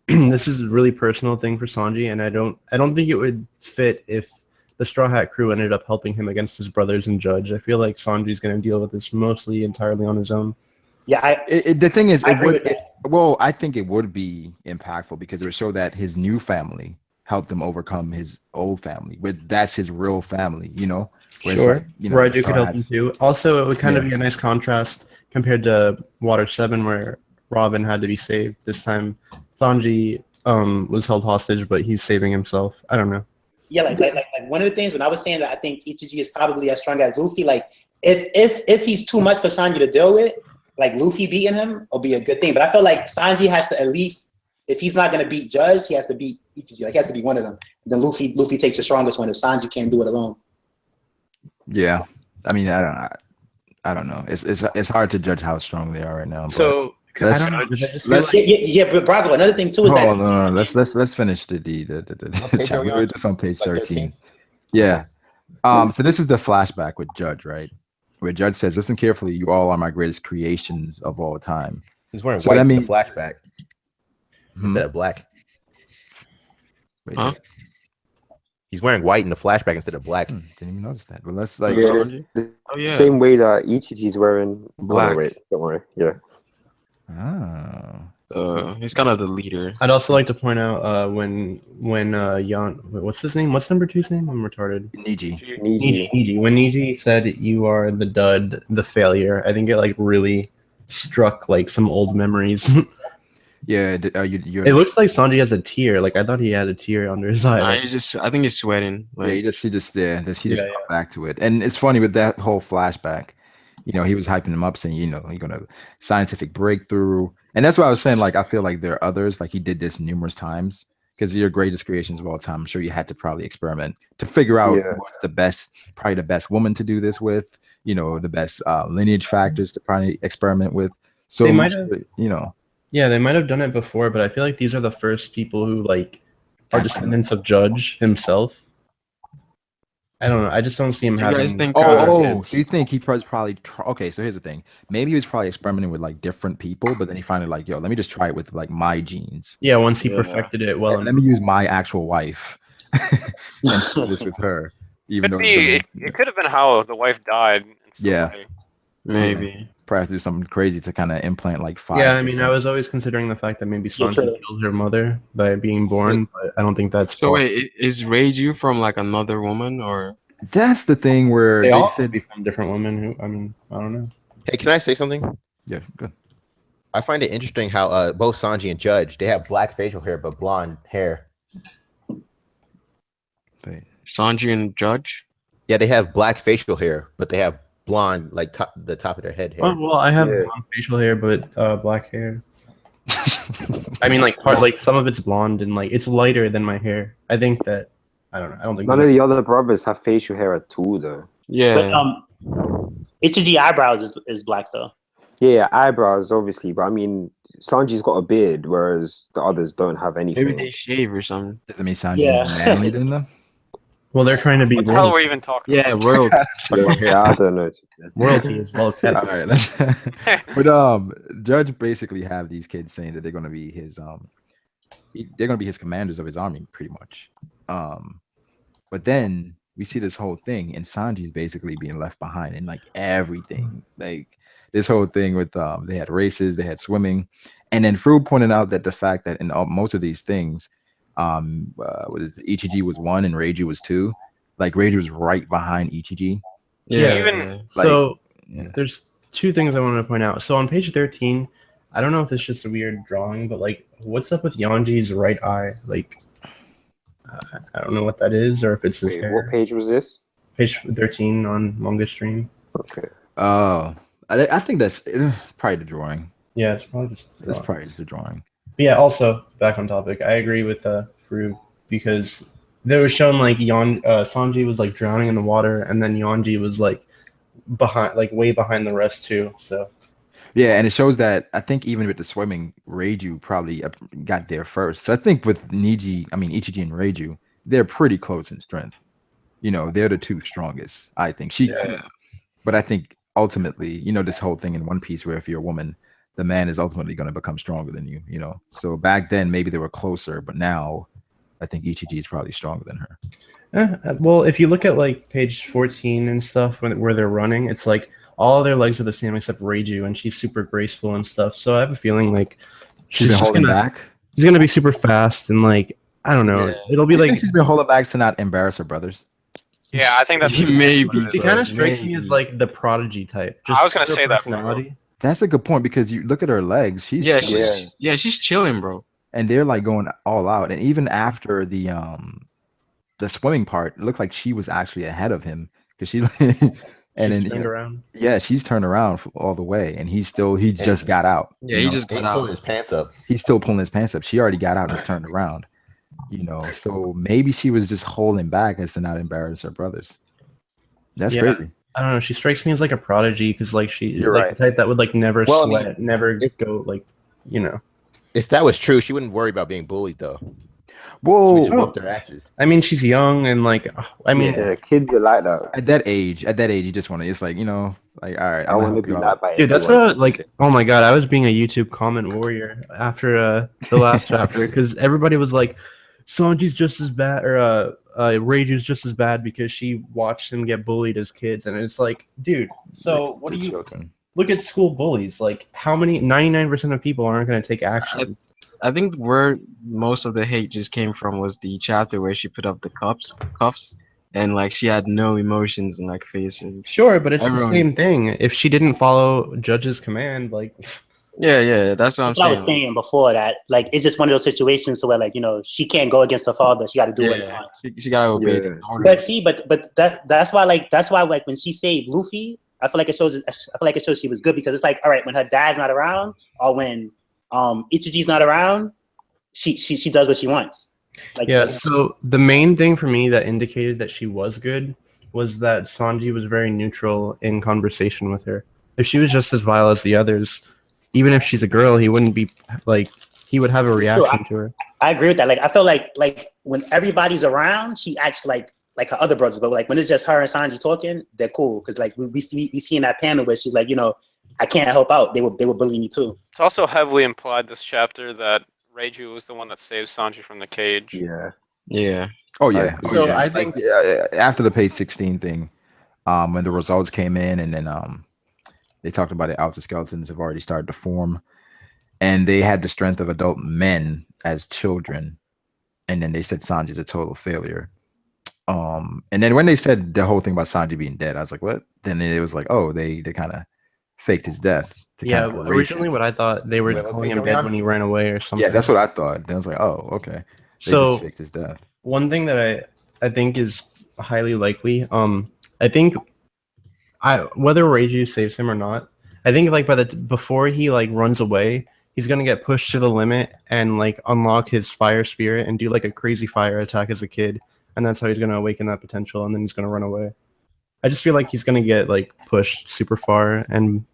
this is a really personal thing for Sanji, and I don't think it would fit if the Straw Hat crew ended up helping him against his brothers and Judge. I feel like Sanji's going to deal with this mostly entirely on his own. Yeah, the thing is, I think it would be impactful because it would show that his new family helped him overcome his old family. But that's his real family, Where sure. Raidu could help him too. Also, it would kind of be a nice contrast compared to Water 7, where Robin had to be saved. This time, Sanji was held hostage, but he's saving himself. I don't know. Yeah, like one of the things when I was saying that I think Ichiji is probably as strong as Luffy. Like if he's too much for Sanji to deal with, like Luffy beating him will be a good thing. But I feel like Sanji has to at least, if he's not gonna beat Judge, he has to beat Ichiji. Like he has to be one of them. Then Luffy takes the strongest one if Sanji can't do it alone. Yeah, I mean, I don't know. It's hard to judge how strong they are right now. But So I let's- don't know. 'Cause I just feel let's- like- Yeah, but Bravo. Another thing too is hold that on, no. Let's finish the page are we we're on? just on page Like 13. Yeah. So this is the flashback with Judge, right? Where Judge says, "Listen carefully. You all are my greatest creations of all time." He's wearing So white that in the means- flashback Hmm? instead of black. Wait, Huh? so- He's wearing white in the flashback instead of black. didn't even notice that. But let's like, Yeah, Sanji? the Oh yeah. same way that Ichiji's wearing Black. Oh, no, wait, don't worry. Yeah. He's kind of the leader. I'd also like to point out when what's his name? What's number 2's name? I'm retarded. Niji. Niji. When Niji said you are the dud, the failure, I think it like really struck like some old memories. Yeah, you're. It looks like Sanji has a tear. Like I thought he had a tear under his eye. Nah, I think he's sweating. Yeah, Like, he just Yeah, got back to it, and it's funny with that whole flashback. You know, he was hyping him up, saying, "You're gonna scientific breakthrough," and that's what I was saying. Like, I feel like there are others. Like he did this numerous times because your greatest creations of all time. I'm sure you had to probably experiment to figure out Yeah. what's probably the best woman to do this with. The best lineage factors to probably experiment with. So They I'm might sure, have- Yeah, they might have done it before, but I feel like these are the first people who like are descendants of Judge himself. I don't know. I just don't see him you guys having. think? kids. So you think he probably okay? So here's the thing. Maybe he was probably experimenting with like different people, but then he finally like, yo, let me just try it with like my genes. Yeah, once he Yeah. perfected it well. Let me use my actual wife and do this with her. Even though It could have been how the wife died. in some Yeah. way. Maybe. probably have to do something crazy to kind of implant like 5. Yeah, I mean, I was always considering the fact that maybe Yeah, Sanji true. killed her mother by being born, but I don't think that's. So wait, is Reiju from like another woman or? That's the thing where They they all said, be from different women. Who I mean, I don't know. Hey, can I say something? yeah, good. I find it interesting how both Sanji and Judge, they have black facial hair but blonde hair. Sanji and Judge? Yeah, they have black facial hair, but they have blonde, like the top of their head hair. Oh, well, I have Yeah. blonde facial hair, but black hair. I mean, like some of it's blonde and like it's lighter than my hair. I think that I don't know. I don't think None of the other brothers have facial hair at all, though. Yeah. But Ichiji eyebrows is black though. Yeah, eyebrows, obviously, but I mean, Sanji's got a beard, whereas the others don't have anything. Maybe they shave or something. Does it mean Sanji's Yeah. more manly than them? Well, they're trying to be What the hell are royalty. we even talking Yeah, about? royal. Yeah, I don't know. Royalty is well All kept. right, let's. But Judge basically have these kids saying that they're gonna be his they're gonna be his commanders of his army, pretty much. But then we see this whole thing, and Sanji's basically being left behind in like everything. Like this whole thing with they had races, they had swimming, and then Fruit pointed out that the fact that in most of these things, what is it, Ichiji was 1 and Reiju was 2. Like Reiju was right behind Ichiji. Yeah. even- So Yeah. there's two things I wanted to point out. So on page 13, I don't know if it's just a weird drawing, but like, what's up with Yanji's right eye? Like, I don't know what that is, or if it's his Wait, hair. what page was this? Page 13 on Manga Stream. Okay. Oh, I think that's probably the drawing. Yeah, it's probably just. That's probably just the drawing. But yeah, also back on topic, I agree with Fru because they were shown like Sanji was like drowning in the water, and then Yanji was like behind, like way behind the rest too. So Yeah, and it shows that I think even with the swimming, Reiju probably got there first. So I think with Ichiji and Reiju, they're pretty close in strength. You know, they're the two strongest. I think Yeah. but I think ultimately, this whole thing in One Piece where if you're a woman, the man is ultimately going to become stronger than you. So back then maybe they were closer, but now I think Ichiji is probably stronger than her. well, if you look at like page 14 and stuff where they're running, it's like all their legs are the same except Reiju, and she's super graceful and stuff. So I have a feeling like She's been just holding back. She's gonna be super fast and like I don't know. Yeah. It'll be You think like she's been holding back to not embarrass her brothers. Yeah, I think that's Maybe. she kind of strikes me Maybe. as like the prodigy type. I was gonna her say that, personality. That's a good point because you look at her legs. She's Yeah, chilling, she's chilling, bro. and they're like going all out. And even after the swimming part, it looked like she was actually ahead of him because she and She's then turned around. yeah, she's turned around all the way, and he just got out. Yeah, you he know? just He's got pulling out. his pants up. He's still pulling his pants up. She already got out and just turned around. So maybe she was just holding back as to not embarrass her brothers. That's Yeah. crazy. I don't know. She strikes me as like a prodigy because like she's You're like right. the type that would like never Well, I mean, sweat, never if- go like, you know. If that was true, she wouldn't worry about being bullied though. She would Whoa. just whoop their asses. I mean, she's young and like, I mean, Yeah, kids are like that. At that age, you just want to. It's like like, all right, I I'm gonna want to help be you liked out. by dude, that's everyone. what like. Oh my god, I was being a YouTube comment warrior after the last chapter because everybody was like, Sanji's just as bad, or Reiju's just as bad because she watched him get bullied as kids, and it's like, dude. So what do you Children. look at school bullies? Like, how many? 99% of people aren't going to take action. I think where most of the hate just came from was the chapter where she put up the cuffs, and like she had no emotions and like face. And Sure, but it's everyone- the same thing. If she didn't follow Judge's command, like, yeah, that's what I'm That's what I was saying. saying before that. Like, it's just one of those situations where, like, she can't go against her father. She got to do what he Yeah, wants. she gotta obey Yeah. the order. But see, but that's why like when she saved Luffy, I feel like it shows she was good because it's like, all right, when her dad's not around or when Ichiji's not around, she does what she wants. Like, yeah. So the main thing for me that indicated that she was good was that Sanji was very neutral in conversation with her. If she was just as vile as the others, even if she's a girl, he wouldn't be like, he would have a reaction to her. I agree with that. Like, I feel like when everybody's around, she acts like her other brothers. But like when it's just her and Sanji talking, they're cool because like we see in that panel where she's like, I can't help out. They were bullying me too. It's also heavily implied this chapter that Reiju was the one that saved Sanji from the cage. Yeah. Yeah, Oh yeah. So yeah. I think- after the page 16 thing, when the results came in, and then they talked about it, outer skeletons have already started to form, and they had the strength of adult men as children, and then they said Sanji's a total failure. And then when they said the whole thing about Sanji being dead, I was like, what? Then it was like, oh, they kind of faked his death. Yeah, kind of erase originally him. what I thought they were Wait, what calling page him are we dead on? when he ran away or something. Yeah, that's what I thought. Then I was like, oh, okay. They So just faked his death. one thing that I think is highly likely, I think whether Reiju saves him or not, I think like before he like runs away, he's gonna get pushed to the limit and like unlock his fire spirit and do like a crazy fire attack as a kid, and that's how he's gonna awaken that potential, and then he's gonna run away. I just feel like he's gonna get like pushed super far, and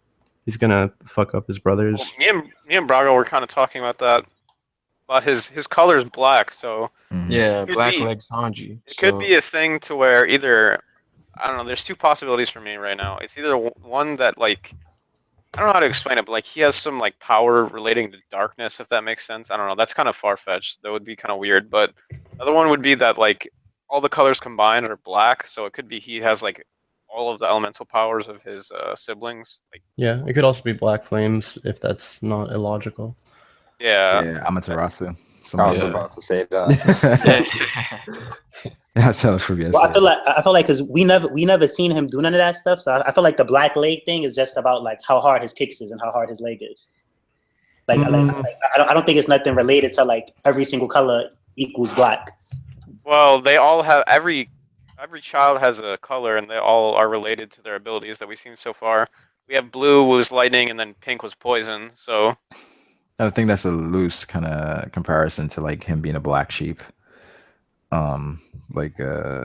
he's gonna fuck up his brothers. Well, me and Braga were kind of talking about that. But his color is black, so Mhm. yeah, Could black be. leg Sanji. it could be a thing to where either, I don't know. There's two possibilities for me right now. It's either one that like, I don't know how to explain it, but like he has some like power relating to darkness, if that makes sense. I don't know. That's kind of far fetched. That would be kind of weird. But the other one would be that like all the colors combined are black, so it could be he has like all of the elemental powers of his siblings. Like, Yeah, it could also be black flames if that's not illogical. Yeah, Amaterasu. I was Somebody about to say that. That's how it forgets. Well, I feel like because we never seen him do none of that stuff. So I feel like the black leg thing is just about like how hard his kicks is and how hard his leg is. Like, I don't think it's nothing related to like every single color equals black. well, they all have every child has a color, and they all are related to their abilities that we've seen so far. We have blue was lightning, and then pink was poison. So I think that's a loose kind of comparison to like him being a black sheep.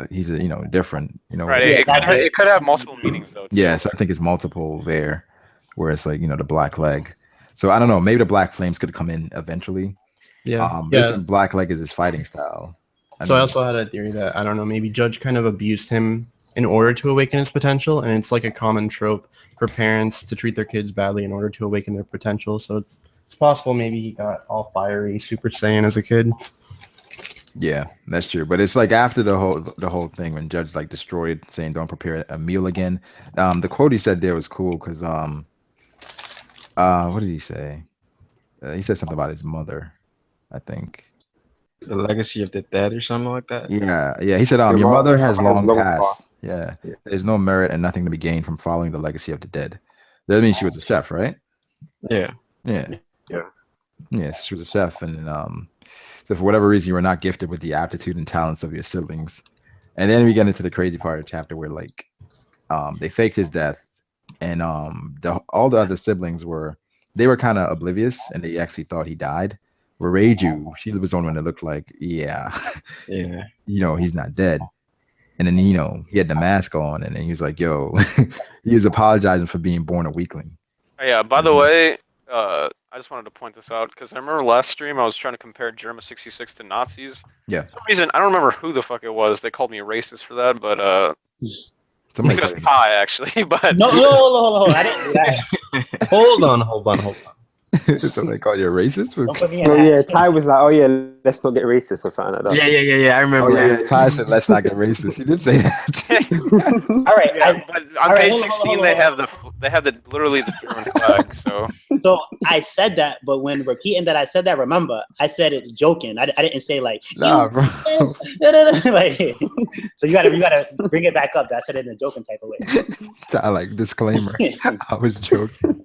He's a different, right, it could have multiple meanings though. Yeah, so I think it's multiple there, where it's like the black leg. So I don't know, maybe the black flames could come in eventually. This black leg is his fighting style. I also had a theory that, I don't know, maybe Judge kind of abused him in order to awaken his potential, and it's like a common trope for parents to treat their kids badly in order to awaken their potential. So it's possible maybe he got all fiery Super Saiyan as a kid. Yeah, that's true. But it's like after the whole thing when Judge like destroyed saying don't prepare a meal again. The quote he said there was cool because what did he say? He said something about his mother, I think. The legacy of the dead or something like that. Yeah. He said, your mother has long passed. Yeah. There's no merit and nothing to be gained from following the legacy of the dead. That means she was a chef, right? Yeah. Yeah. Yeah. Yes, she was a chef, and so for whatever reason, you were not gifted with the aptitude and talents of your siblings. And then we get into the crazy part of the chapter where like they faked his death, and all the other siblings were kind of oblivious, and they actually thought he died. Where Reiju, she was the one that looked like, yeah, Yeah. he's not dead. And then he had the mask on, and then he was like, yo, he was apologizing for being born a weakling. Oh, yeah. By the way, I just wanted to point this out because I remember last stream I was trying to compare Germa 66 to Nazis. Yeah. For some reason, I don't remember who the fuck it was. They called me a racist for that, but I think Somebody it was said- Ty actually. But No, hold on. I didn't do that. Hold on. so they called you a racist? Don't put me in Oh that. yeah, Ty was like, "Oh yeah, let's not get racist" or something like that. Yeah. I Oh remember. yeah, Ty said, "Let's not get racist." He did say that. All right. yeah, but on all right, page hold on, 16 hold on, they hold have the literally the German flag. So So I said that, but when repeating that I said that, remember, I said it joking. I didn't say like, Nah, bro. like, so you gotta bring it back up. That I said it in a joking type of way. Ty, like disclaimer. I was joking.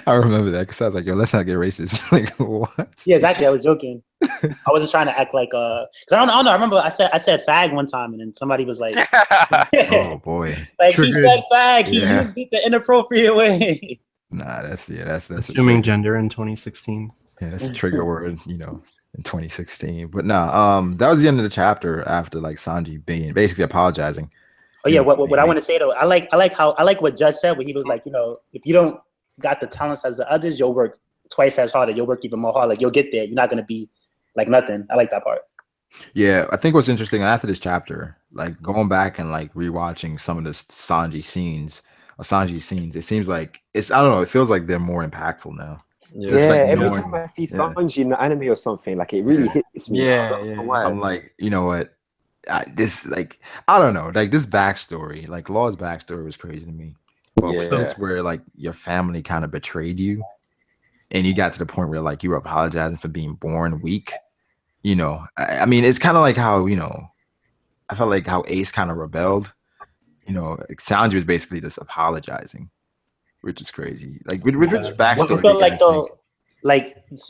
I remember that because I was like, "Yo, let's not get racist." Like what? Yeah, exactly. I was joking. I wasn't trying to act like because I don't know. I remember I said fag one time, and then somebody was like, Oh boy. like Triggered. he said fag. He Yeah. used it the inappropriate way. Nah, that's a Assuming trigger. gender in 2016. Yeah, that's a trigger word, in 2016. But nah, that was the end of the chapter after like Sanji being basically apologizing. Oh yeah, what I want to say though, I like what Judge said, where he was like, if you don't got the talents as the others, you'll work twice as hard, or you'll work even more hard. Like you'll get there. You're not gonna be like nothing. I like that part. Yeah, I think what's interesting after this chapter, like going back and like rewatching some of the Sanji scenes, it seems like I don't know, it feels like they're more impactful now. Yeah. Just, Yeah, like, every knowing- time I see yeah. Sanji in the anime or something, like it really hits me. Yeah, I don't know yeah. why. I'm like, you know what? I don't know, like this backstory, like Law's backstory was crazy to me. But Yeah. that's where like your family kind of betrayed you, and you got to the point where like you were apologizing for being born weak. I mean, it's kind of like how I felt like how Ace kind of rebelled. Like Sanji was basically just apologizing, which is crazy. Like with which What backstory? I feel you like guys though, think?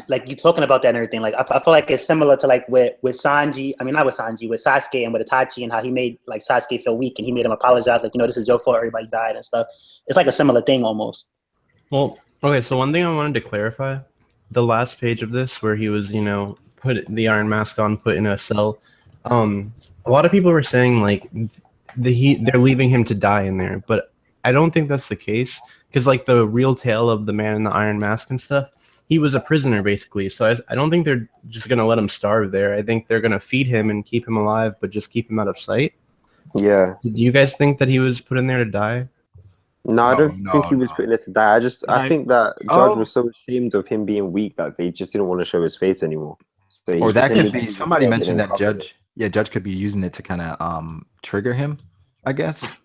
like you talking about that and everything. Like I feel like it's similar to like with Sanji. I mean, not with Sanji, with Sasuke and with Itachi, and how he made like Sasuke feel weak, and he made him apologize. Like this is your fault. Everybody died and stuff. It's like a similar thing almost. Well, okay, so one thing I wanted to clarify, the last page of this where he was, put the iron mask on, put in a cell. A lot of people were saying like they're leaving him to die in there, but I don't think that's the case because like the real tale of the man in the iron mask and stuff, he was a prisoner basically. So I don't think they're just gonna let him starve there. I think they're gonna feed him and keep him alive, but just keep him out of sight. Yeah. Do you guys think that he was put in there to die? No, I don't No, think he was no. put in there to die. I think that Judge Oh. was so ashamed of him being weak that they just didn't want to show his face anymore. So he Or that could pretended be he somebody was dead mentioned and that covered it. Judge. Yeah, Judge could be using it to kind of trigger him, I guess.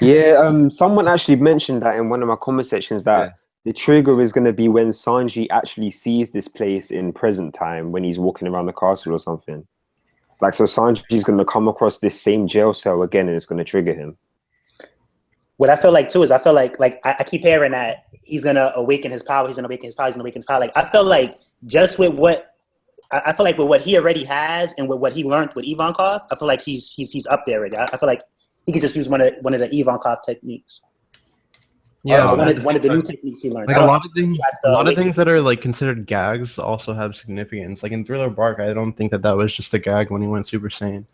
Yeah, someone actually mentioned that in one of my comment sections that Yeah. the trigger is going to be when Sanji actually sees this place in present time when he's walking around the castle or something. Like, so Sanji's going to come across this same jail cell again and it's going to trigger him. What I feel like too is I feel like I keep hearing that he's gonna awaken his power. He's gonna awaken his power. He's gonna awaken his power. Like I feel like just with what I feel like with what he already has and with what he learned with Ivankov, I feel like he's up there already. I feel like he could just use one of the Ivankov techniques. Yeah, Or but one of the new techniques he learned. like I a don't lot think of things, he has to a lot of awaken- things that are like considered gags also have significance. Like in Thriller Bark, I don't think that was just a gag when he went Super Saiyan,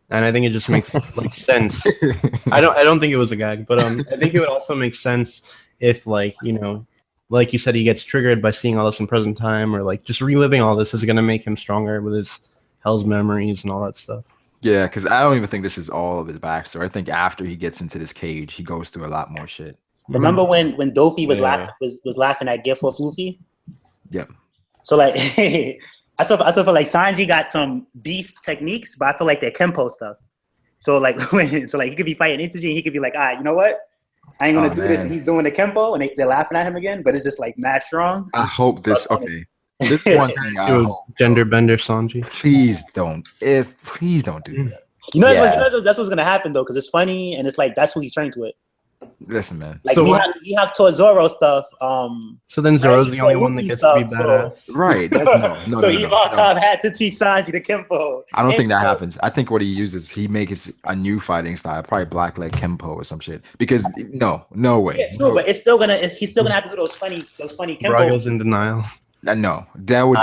and I think it just makes like sense. I don't think it was a gag, but I think it would also make sense if like like you said, he gets triggered by seeing all this in present time, or like just reliving all this is gonna make him stronger with his Hell's memories and all that stuff. Yeah, because I don't even think this is all of his backstory. I think after he gets into this cage, he goes through a lot more shit. Remember when Dofi was Yeah. laughing at Gift for Floofy? Yep. So like I still feel like Sanji got some beast techniques, but I feel like they're Kenpo stuff. So like he could be fighting Integer and he could be like, you know what? I ain't gonna Oh, do this, man. and he's doing the Kenpo, and they're laughing at him again. But it's just like mad strong. I hope this. Okay, this is one thing I Do a hope. gender bender Sanji. Please don't do that. You know Yeah. that's what's gonna happen though, because it's funny and it's like that's who he trained with. Listen, man. Like So Mihawk towards Zoro stuff. So then Zoro's the only Right, one that gets to be so- badass. Right. That's no. So Ivankov had to teach Sanji the Kempo. I don't think that And- happens. I think what he uses, he makes a new fighting style, probably black leg Kempo or some shit. Because no way. Yeah, true, but he's still gonna have to do those funny Kempo. Brago's in denial. No, that would.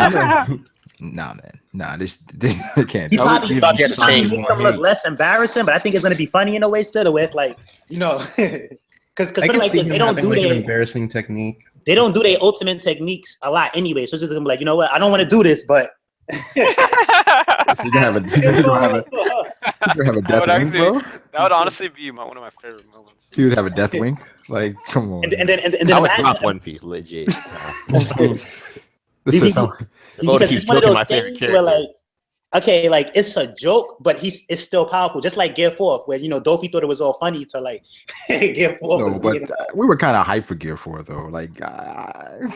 Nah, man. Nah, they can't. He No, probably, you get to change makes more him look hate. less embarrassing, but I think it's gonna be funny in a way still, where it's like, because I can like see this, him they don't having do like an their embarrassing technique. ultimate techniques a lot anyway. So it's just gonna be like, you know what, I don't want to do this, but So you're gonna have a death wink, bro. That would honestly be one of my favorite moments. So you'd have a death wink. Like, come on. and then I would imagine drop him- One Piece, legit. This is some- Voda because keeps it's one of joking those my favorite things where character. like, okay, like it's a joke, but it's still powerful. Just like Gear 4, where Dofi thought it was all funny to like Gear 4 no, was but being, we were kind of hyped for Gear 4 though. Like, I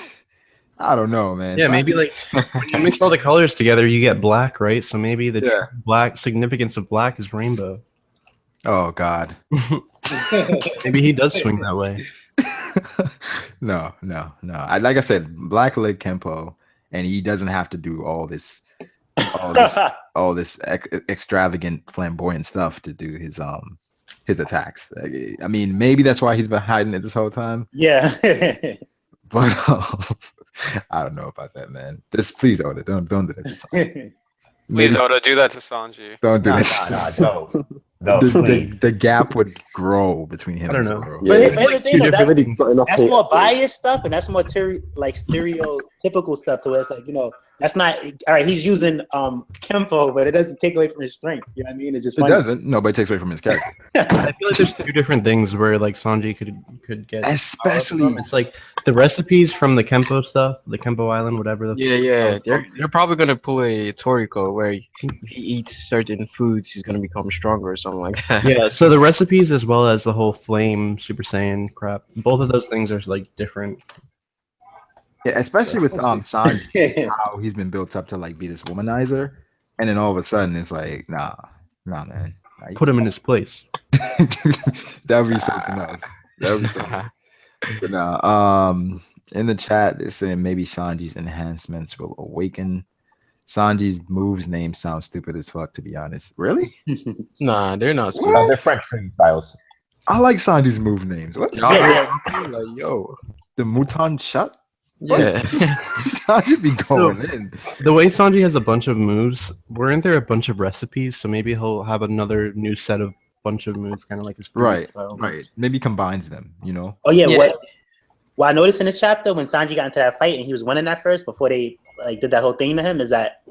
don't know, man. Yeah, maybe like when you mix all the colors together, you get black, right? So maybe the Yeah. black significance of black is rainbow. Oh God. Maybe he does swing that way. No. Like I said, black leg Kempo, and he doesn't have to do all this extravagant, flamboyant stuff to do his attacks. I mean, maybe that's why he's been hiding it this whole time. yeah. But I don't know about that, man. Just please, Oda, don't do that to Sanji. Please, Oda, do that to Sanji. Don't do Nah, that. no, The gap would grow between him I don't and know. Zoro. But Yeah. here's the thing, though, Everybody's got enough that's hate, more so- biased stuff, and that's more stereotypical stuff to where it's like, that's not all right. He's using Kempo, but it doesn't take away from his strength. You know what I mean? It's just It funny. doesn't. No, but it takes away from his character. I feel like there's two different things where like Sanji could get. Especially, It's like the recipes from the Kempo stuff, the Kempo Island, whatever. The Yeah. They're probably gonna pull a Toriko where he eats certain foods, he's gonna become stronger or something like that. Yeah, so the recipes as well as the whole flame Super Saiyan crap, both of those things are like different. yeah, especially with Sanji, how he's been built up to like be this womanizer, and then all of a sudden it's like, nah, man. Put him in his place. That would be something else. That would be something. But nah, in the chat they're saying maybe Sanji's enhancements will awaken. Sanji's moves name sounds stupid as fuck, to be honest. Really? Nah, they're not. What? They're French training styles. I like Sanji's move names. What? Like, yo. The Mouton Shut? Yeah. Sanji be going in. The way Sanji has a bunch of moves, weren't there a bunch of recipes? So maybe he'll have another new set of bunch of moves, kind of like his previous style. Right. Maybe combines them, you know? Oh yeah, Yeah. What I noticed in this chapter when Sanji got into that fight and he was winning at first before they like did that whole thing to him is that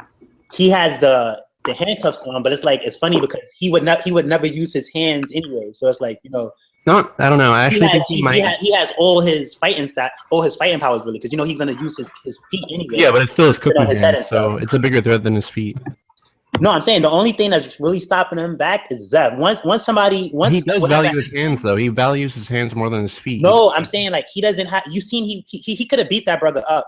he has the handcuffs on, but it's like it's funny because he would never use his hands anyway. So it's like No, I don't know. I actually think he might. he has all his fighting powers really because he's gonna use his feet anyway. Yeah, but it's still his cooking on his head hands, and so stuff. it's a bigger threat than his feet. No, I'm saying the only thing that's really stopping him back is Zev. Once He does value his hands, though. He values his hands more than his feet. No, I'm saying like he doesn't have. You seen he could have beat that brother up.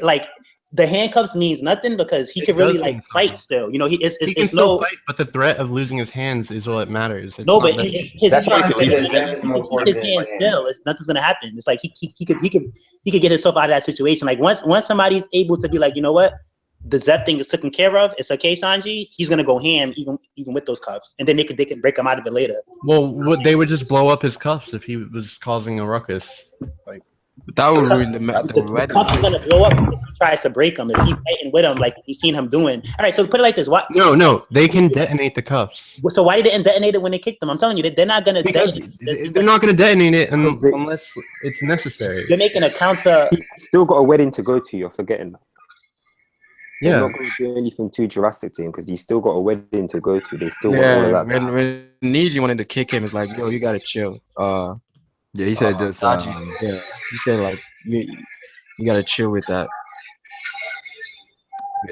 Like the handcuffs means nothing because he could really like fight still. He he can it's still no. fight, but the threat of losing his hands is what matters. It's No, not but that- his That's why I hands, think he that Zev is more can important his than hands my still. Nothing's gonna happen. It's like he could get himself out of that situation. Like once somebody's able to be like, you know what, the Zep thing is taken care of. It's okay, Sanji. He's gonna go ham even with those cuffs, and then they could break him out of it later. well, they would just blow up his cuffs if he was causing a ruckus. Like, That would ruin the The cuffs is gonna blow up if he tries to break him. If he's fighting with him, like he's seen him doing. All right, so put it like this: what? no, they can detonate the cuffs So why did they detonate it when they kicked them? I'm telling you, they're not gonna. because detonate. they're not going to detonate it Because they- unless it's necessary. You're making a counter. He's still got a wedding to go to. You're forgetting that. They're Yeah, not going to do anything too drastic to him because he's still got a wedding to go to. They still want all Yeah, of that. when Niji wanted to kick him, it's like, yo, you gotta chill. Yeah, he said just Sanji, yeah, he said like you gotta chill with that.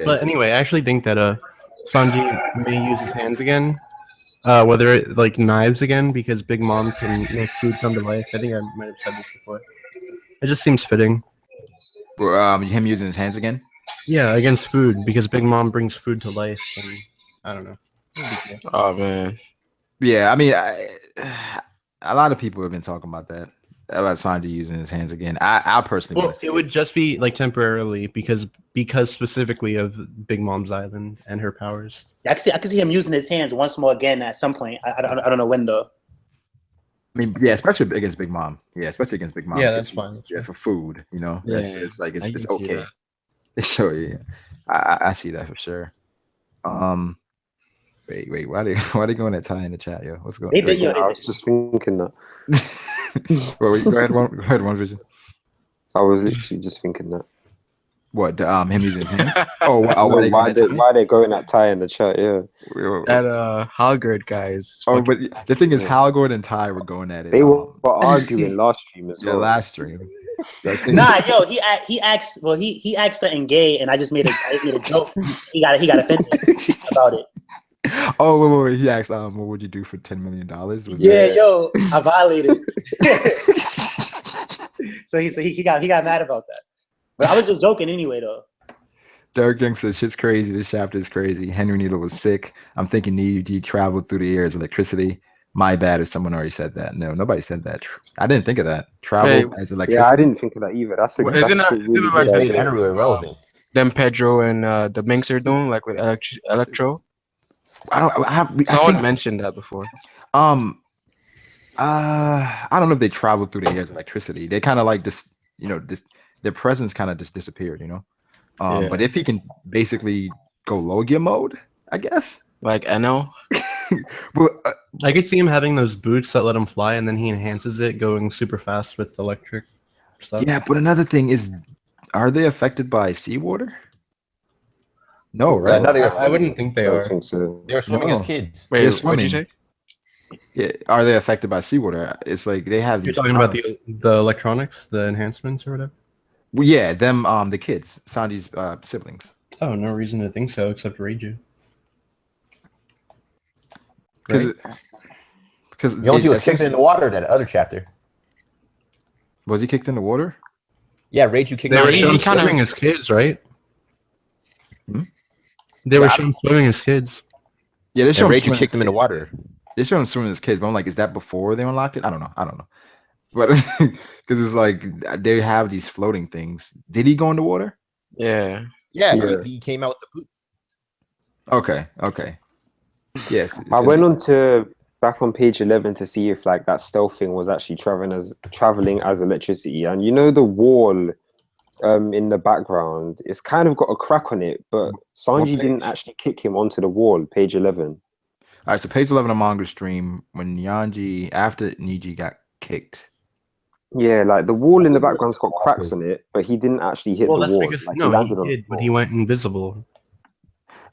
but anyway, I actually think that Sanji may use his hands again, whether it like knives again because Big Mom can make food come to life. I think I might have said this before. It just seems fitting. him using his hands again. Yeah, against food because Big Mom brings food to life, and I don't know. It'd be cool. Oh man, Yeah, I mean, a lot of people have been talking about that. About Sanji using his hands again. I personally Well, want to. it would just be like temporarily because specifically of Big Mom's Island and her powers. Yeah, I can see him using his hands once more again at some point. I don't know when though. I mean, yeah, especially against Big Mom. Yeah, especially against Big Mom. Yeah, that's fine. Yeah, for food, you know, Yeah, it's like I it's can see okay. that. So yeah, I see that for sure. Wait, why they going at tie in the chat, yo? What's going? They did, Yeah, yo, I was just thinking that. Well, wait, go ahead, one vision. I was literally just thinking that. What? Him using his hands? Oh, why No, they going at tie? why they going at Ty in the chat? Yeah, That Halgard guys. Oh, but the thing is, Halgord and Ty were going at it. they were arguing last stream as Yeah, well. last stream. Nah, yo, he asked. Well, he asked something gay, and I just made a joke. He got offended about it. Oh, wait. He asked, what would you do for $10 million? Yeah, yo, I violated. so he got mad about that. But I was just joking anyway, though. Derek Young says, shit's crazy. This chapter is crazy. Henry Needle was sick. I'm thinking EUG traveled through the air as electricity. My bad if someone already said that. No, nobody said that. I didn't think of that. Travel as electricity. Yeah, I didn't think of that either. That's a Isn't it like It's the literally irrelevant. them Pedro and the Minx are doing like with Electro? Someone mentioned that before. I don't know if they traveled through the air as electricity. They kind of like just, their presence kind of just disappeared, Yeah. But if he can basically go Logia mode, I guess. Like NL? But I could see him having those boots that let him fly, and then he enhances it, going super fast with electric stuff. yeah, but another thing is, are they affected by seawater? No, I right? thought they were I wouldn't think they I don't are. think so. They were swimming No. as kids. Wait, They're what'd you swimming. say? Yeah, are they affected by seawater? It's like they have. You're these talking about powers. the electronics, the enhancements, or whatever. Well, yeah, them the kids, Sanji's siblings. Oh, no reason to think so, except Reiju. Because Yonji was kicked in the water in that other chapter. Was he kicked in the water? Yeah, Reiju kicked They him were in. shown kinda- swimming as kids, right? Hmm? They were Yeah. shown swimming as kids. Yeah, they And showed Reiju kicked him in the water. They showed him swimming as kids, but I'm like, is that before they unlocked it? I don't know. But because it's like they have these floating things. Did he go in the water? Yeah. Yeah, Yeah. he came out with the poop. Okay. Yes. I went on to back on page 11 to see if like that stealth thing was actually traveling as electricity, and the wall in the background, it's kind of got a crack on it, but Sanji didn't actually kick him onto the wall. Page 11. All right, so page 11 of manga stream when after Niji got kicked. Yeah, like the wall in the background's got cracks on it, but he didn't actually hit Well, the that's wall. because Like, no, landed on he the did, but floor. he went invisible.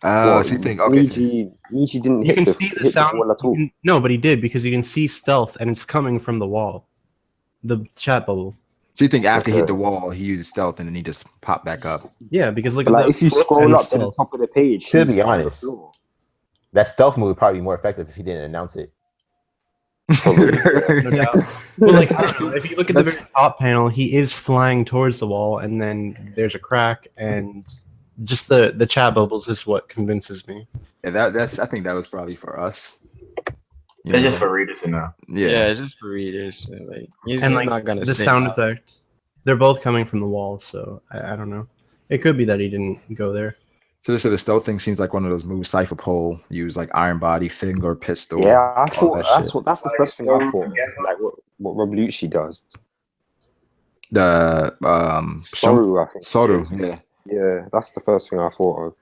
So you think okay? So, Niji didn't You hit can see hit the sound. wall at all. No, but he did because you can see stealth, and it's coming from the wall, the chat bubble. so you think after he hit Okay. the wall, he used stealth and then he just popped back up? Yeah, because look But at like the if you foot scroll and up to the stealth. top of the page, To be he's on the honest. floor. That stealth move would probably be more effective if he didn't announce it. No doubt. Well, like I don't know. If you look at the very top panel, he is flying towards the wall, and then there's a crack, and just the chat bubbles is what convinces me. Yeah, that's. I think that was probably for us. You It's know? just for readers to know. Yeah, it's just for readers. So, like, he's And just like not gonna the say sound that. effects, they're both coming from the wall, so I don't know. It could be that he didn't go there. So the stealth thing seems like one of those moves Cypher Pole use, like Iron Body, Finger, Pistol. Yeah, I all thought that shit. that's the first thing I thought. Like what Rob Lucci does. The Soru, I think. Soru, yeah. Yeah, that's the first thing I thought of.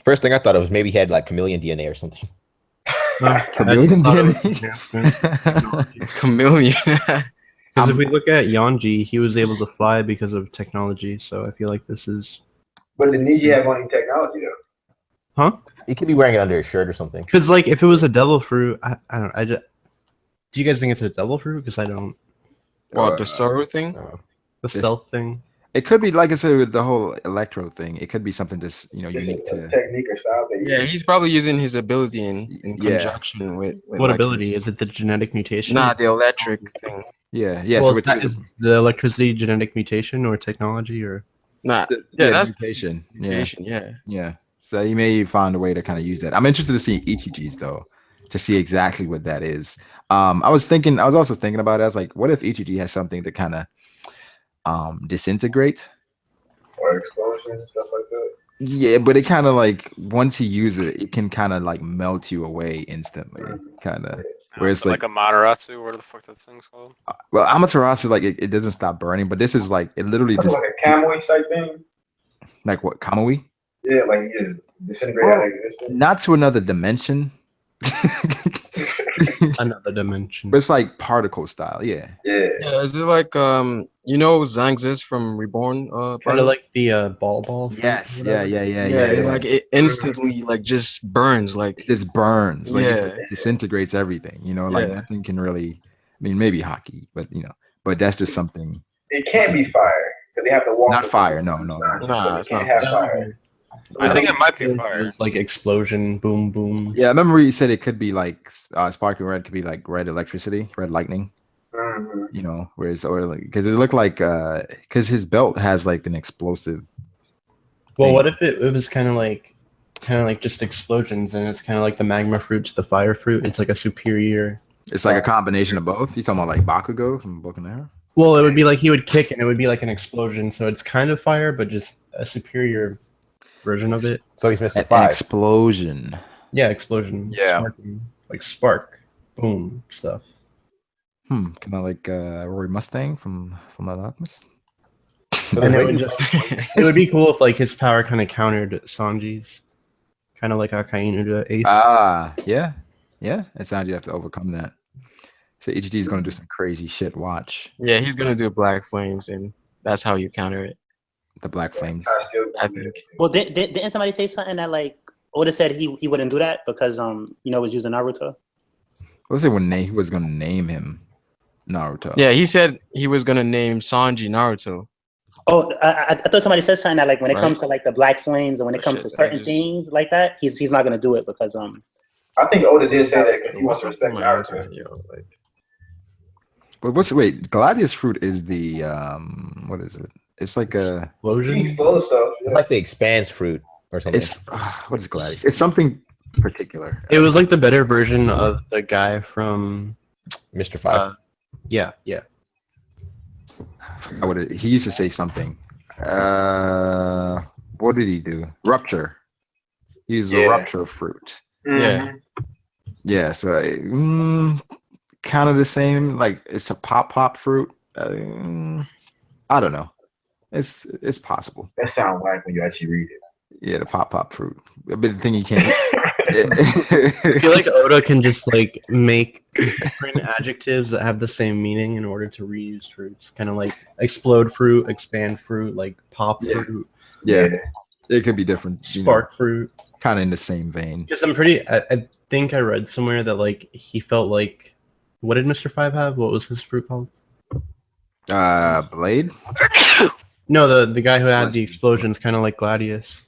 First thing I thought of was maybe he had like chameleon DNA or something. Chameleon Chameleon. Because if we look at Yanji, he was able to fly because of technology. So I feel like this is But the Niji have only technology though. He could be wearing it under his shirt or something. because like if it was a devil fruit, I don't. I just do you guys think it's a devil fruit? Because I don't. What, the sorrow thing? The stealth thing. It could be, like I said, with the whole electro thing. It could be something just unique Just a to. technique or style. That Yeah, he's probably using his ability in Yeah. conjunction with What like, ability his- is it? The genetic mutation? Nah, the electric thing. Yeah. Well, So is that is the electricity genetic mutation or technology or? Nah, yeah, that's mutation. Yeah, mutation. Yeah. yeah. So you may find a way to kind of use that. I'm interested to see Ichiji's though, to see exactly what that is. I was also thinking about it. I was like, what if Ichiji has something to kind of disintegrate? Or explosion, stuff like that. Yeah, but it kind of like once he uses it, it can kind of like melt you away instantly, kind of. Where it's like a Materasu, what the fuck that thing's called? Well, Amaterasu, like it doesn't stop burning, but this is like it literally That's just like a Kamui type thing. like what Kamui? Yeah, like you just disintegrate out of existence. Not to another dimension. Another dimension. But it's like particle style, yeah. Yeah, is it like you know Zangzis from Reborn? Kind of like the ball. Yes, yeah. It, like it instantly like just burns, like It just burns, like Yeah. it disintegrates everything. You know, like Yeah. nothing can really. I mean, maybe hockey, but but that's just something. It can't be fire because they have to walk. Not the fire, field. no. Nah, It it's can't not. have fire. I think it might be fire. It's like explosion, boom, boom. Yeah, I remember you said it could be like sparkling red, could be like red electricity, red lightning. Mhm. You know, whereas or like because it looked like because his belt has like an explosive. Well, thing. what if it was kind of like just explosions, and it's kind of like the magma fruit to the fire fruit. It's like a superior. It's like a combination of both. You talking about like Bakugo from Boku no Hero? Well, it would be like he would kick, and it would be like an explosion. So it's kind of fire, but just a superior version of it. So he's missing An 5. explosion. Yeah, explosion. Yeah. Sparking, like spark, boom, stuff. Kind of like Roy Mustang from Alchemist. So And there's it would ladies- just it would be cool if like his power kind of countered Sanji's, kind of like how Kainu did Ace. Yeah. It sounds you have to overcome that. So Ichiji is gonna do some crazy shit. Watch Yeah, he's gonna do Black Flames, and that's how you counter it. the Black Flames. I still I think. Well, didn't somebody say something that like Oda said he wouldn't do that because it was using Naruto? Let's say when he was gonna name him Naruto. Yeah, he said he was gonna name Sanji Naruto. Oh, I thought somebody said something that like when it Right. comes to like the Black Flames and when it Oh, comes shit, to certain I just- things like that, he's not gonna do it because I think Oda did say that because he wants to respect My Naruto. answer, yo, like, But Gladius fruit is the what is it? It's like a Explosion. He's full of stuff. It's like the expands fruit or something. it's what is Gladius? It's something particular. It was like the better version of the guy from. Mr. 5. Yeah. He used to say something. What did he do? Rupture. He's a Yeah. rupture fruit. Yeah. Yeah, so kind of the same. Like it's a pop fruit. I don't know. It's possible. That sounds whack when you actually read it. Yeah, the pop fruit. A bit thing you can't. I feel like Oda can just like make different adjectives that have the same meaning in order to reuse fruits. Kind of like explode fruit, expand fruit, like pop Yeah. fruit, Yeah, it could be different. spark fruit. Kind of in the same vein. Because I think I read somewhere that like he felt like, what did Mr. Five have? What was his fruit called? Blade. No, the guy who had Bless the you. explosions, kind of like Gladius.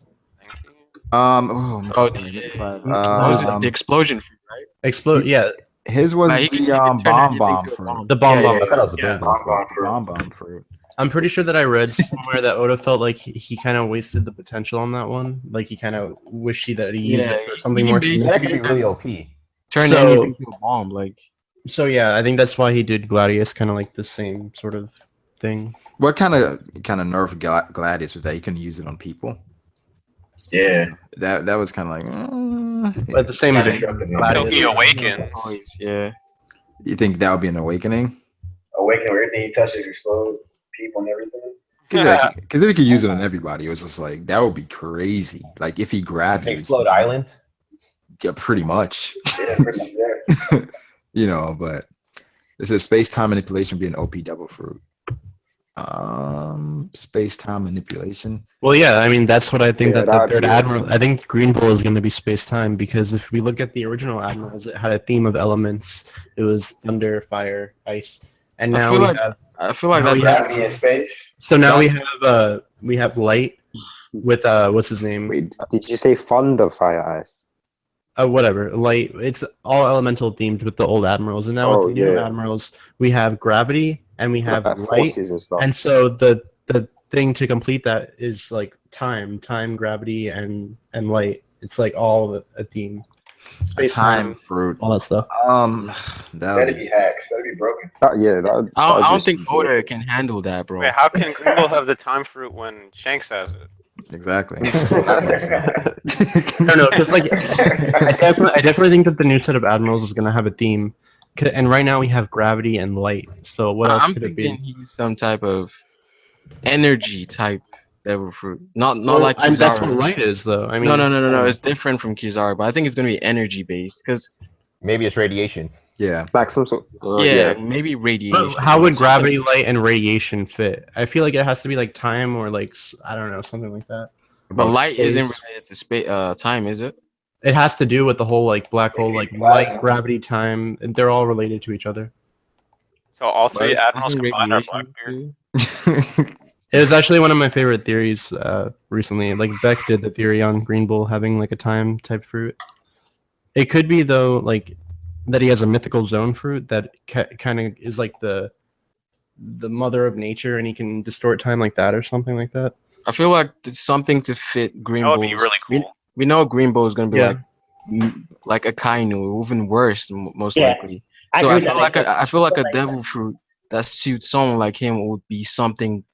Oh, Oh, Mr. Five. what was it? The explosion fruit, right? Explode. Yeah, His was He the can turn bomb anything to a fruit. bomb. the bomb Yeah, bomb. yeah, I thought it was the Yeah. bomb Fruit. I'm pretty sure that I read somewhere that Oda felt like he kind of wasted the potential on that one. Like he kind of wished that he used Yeah, it for something he more. can be- That could be really OP. Turn So- anything to a bomb, like. So yeah, I think that's why he did Gladius, kind of like the same sort of thing. What kind of nerfed Gladius was that? He couldn't use it on people. Yeah. That was kind of like. But the same Yeah, vein, sure. Gladius- He awakens. Toys, yeah. You think that would be an awakening? Awaken where everything he touches explodes, people and everything. Because if he could use it on everybody, it was just like that would be crazy. Like if he grabbed you, Explode islands. yeah, pretty much. Yeah, pretty much there. But this is space-time manipulation being OP double fruit. Space-time manipulation. Well, yeah, I mean that's what I think Yeah, that the that'd third be- admiral. I think Green Bull is going to be space time because if we look at the original admirals, it had a theme of elements. It was thunder, fire, ice, and I now feel we like- have. I feel like No, that's yeah. Gotta be in space. So now we have light with what's his name? Wait, did you say thunder, fire, ice? Whatever, light. It's all elemental themed with the old admirals, and now Oh, with the new yeah. admirals, we have gravity and we have Like light. forces and stuff. And so the thing to complete that is like time, gravity, and light. It's like all a theme. A Space time fruit. all that stuff. That That'd be hacks. That'd be broken. I don't think Oda can handle that, bro. Wait, how can Greenbull have the time fruit when Shanks has it? exactly. That makes sense. I don't know, because like I definitely think that the new set of admirals is gonna have a theme, and right now we have gravity and light. So what else I'm could it thinking be? he's some type of energy type devil fruit. Not Well, like that's what Kizaru. light is, though. I mean, No. It's different from Kizaru, but I think it's gonna be energy based. Because Maybe it's radiation. Yeah. Like some sort. maybe radiation. But how would Something- gravity, light, and radiation fit? I feel like it has to be like time or like I don't know, something like that. But light isn't space. related to space. Time, is it? It has to do with the whole like black hole, like light, gravity, time. And they're all related to each other. So all three But admirals isn't combined are radiation Blackbeard. too? It was actually one of my favorite theories recently. Like Beck did the theory on Green Bull having like a time type fruit. It could be though like that he has a mythical zone fruit that kind of is like the mother of nature, and he can distort time like that or something like that. I feel like it's something to fit Green That would Bull's. be really cool. We know Green Bull is gonna be Yeah. like a Kainu, even worse, most Yeah, likely. I So agree I with feel that, like like, I feel like a devil fruit that suits someone like him would be something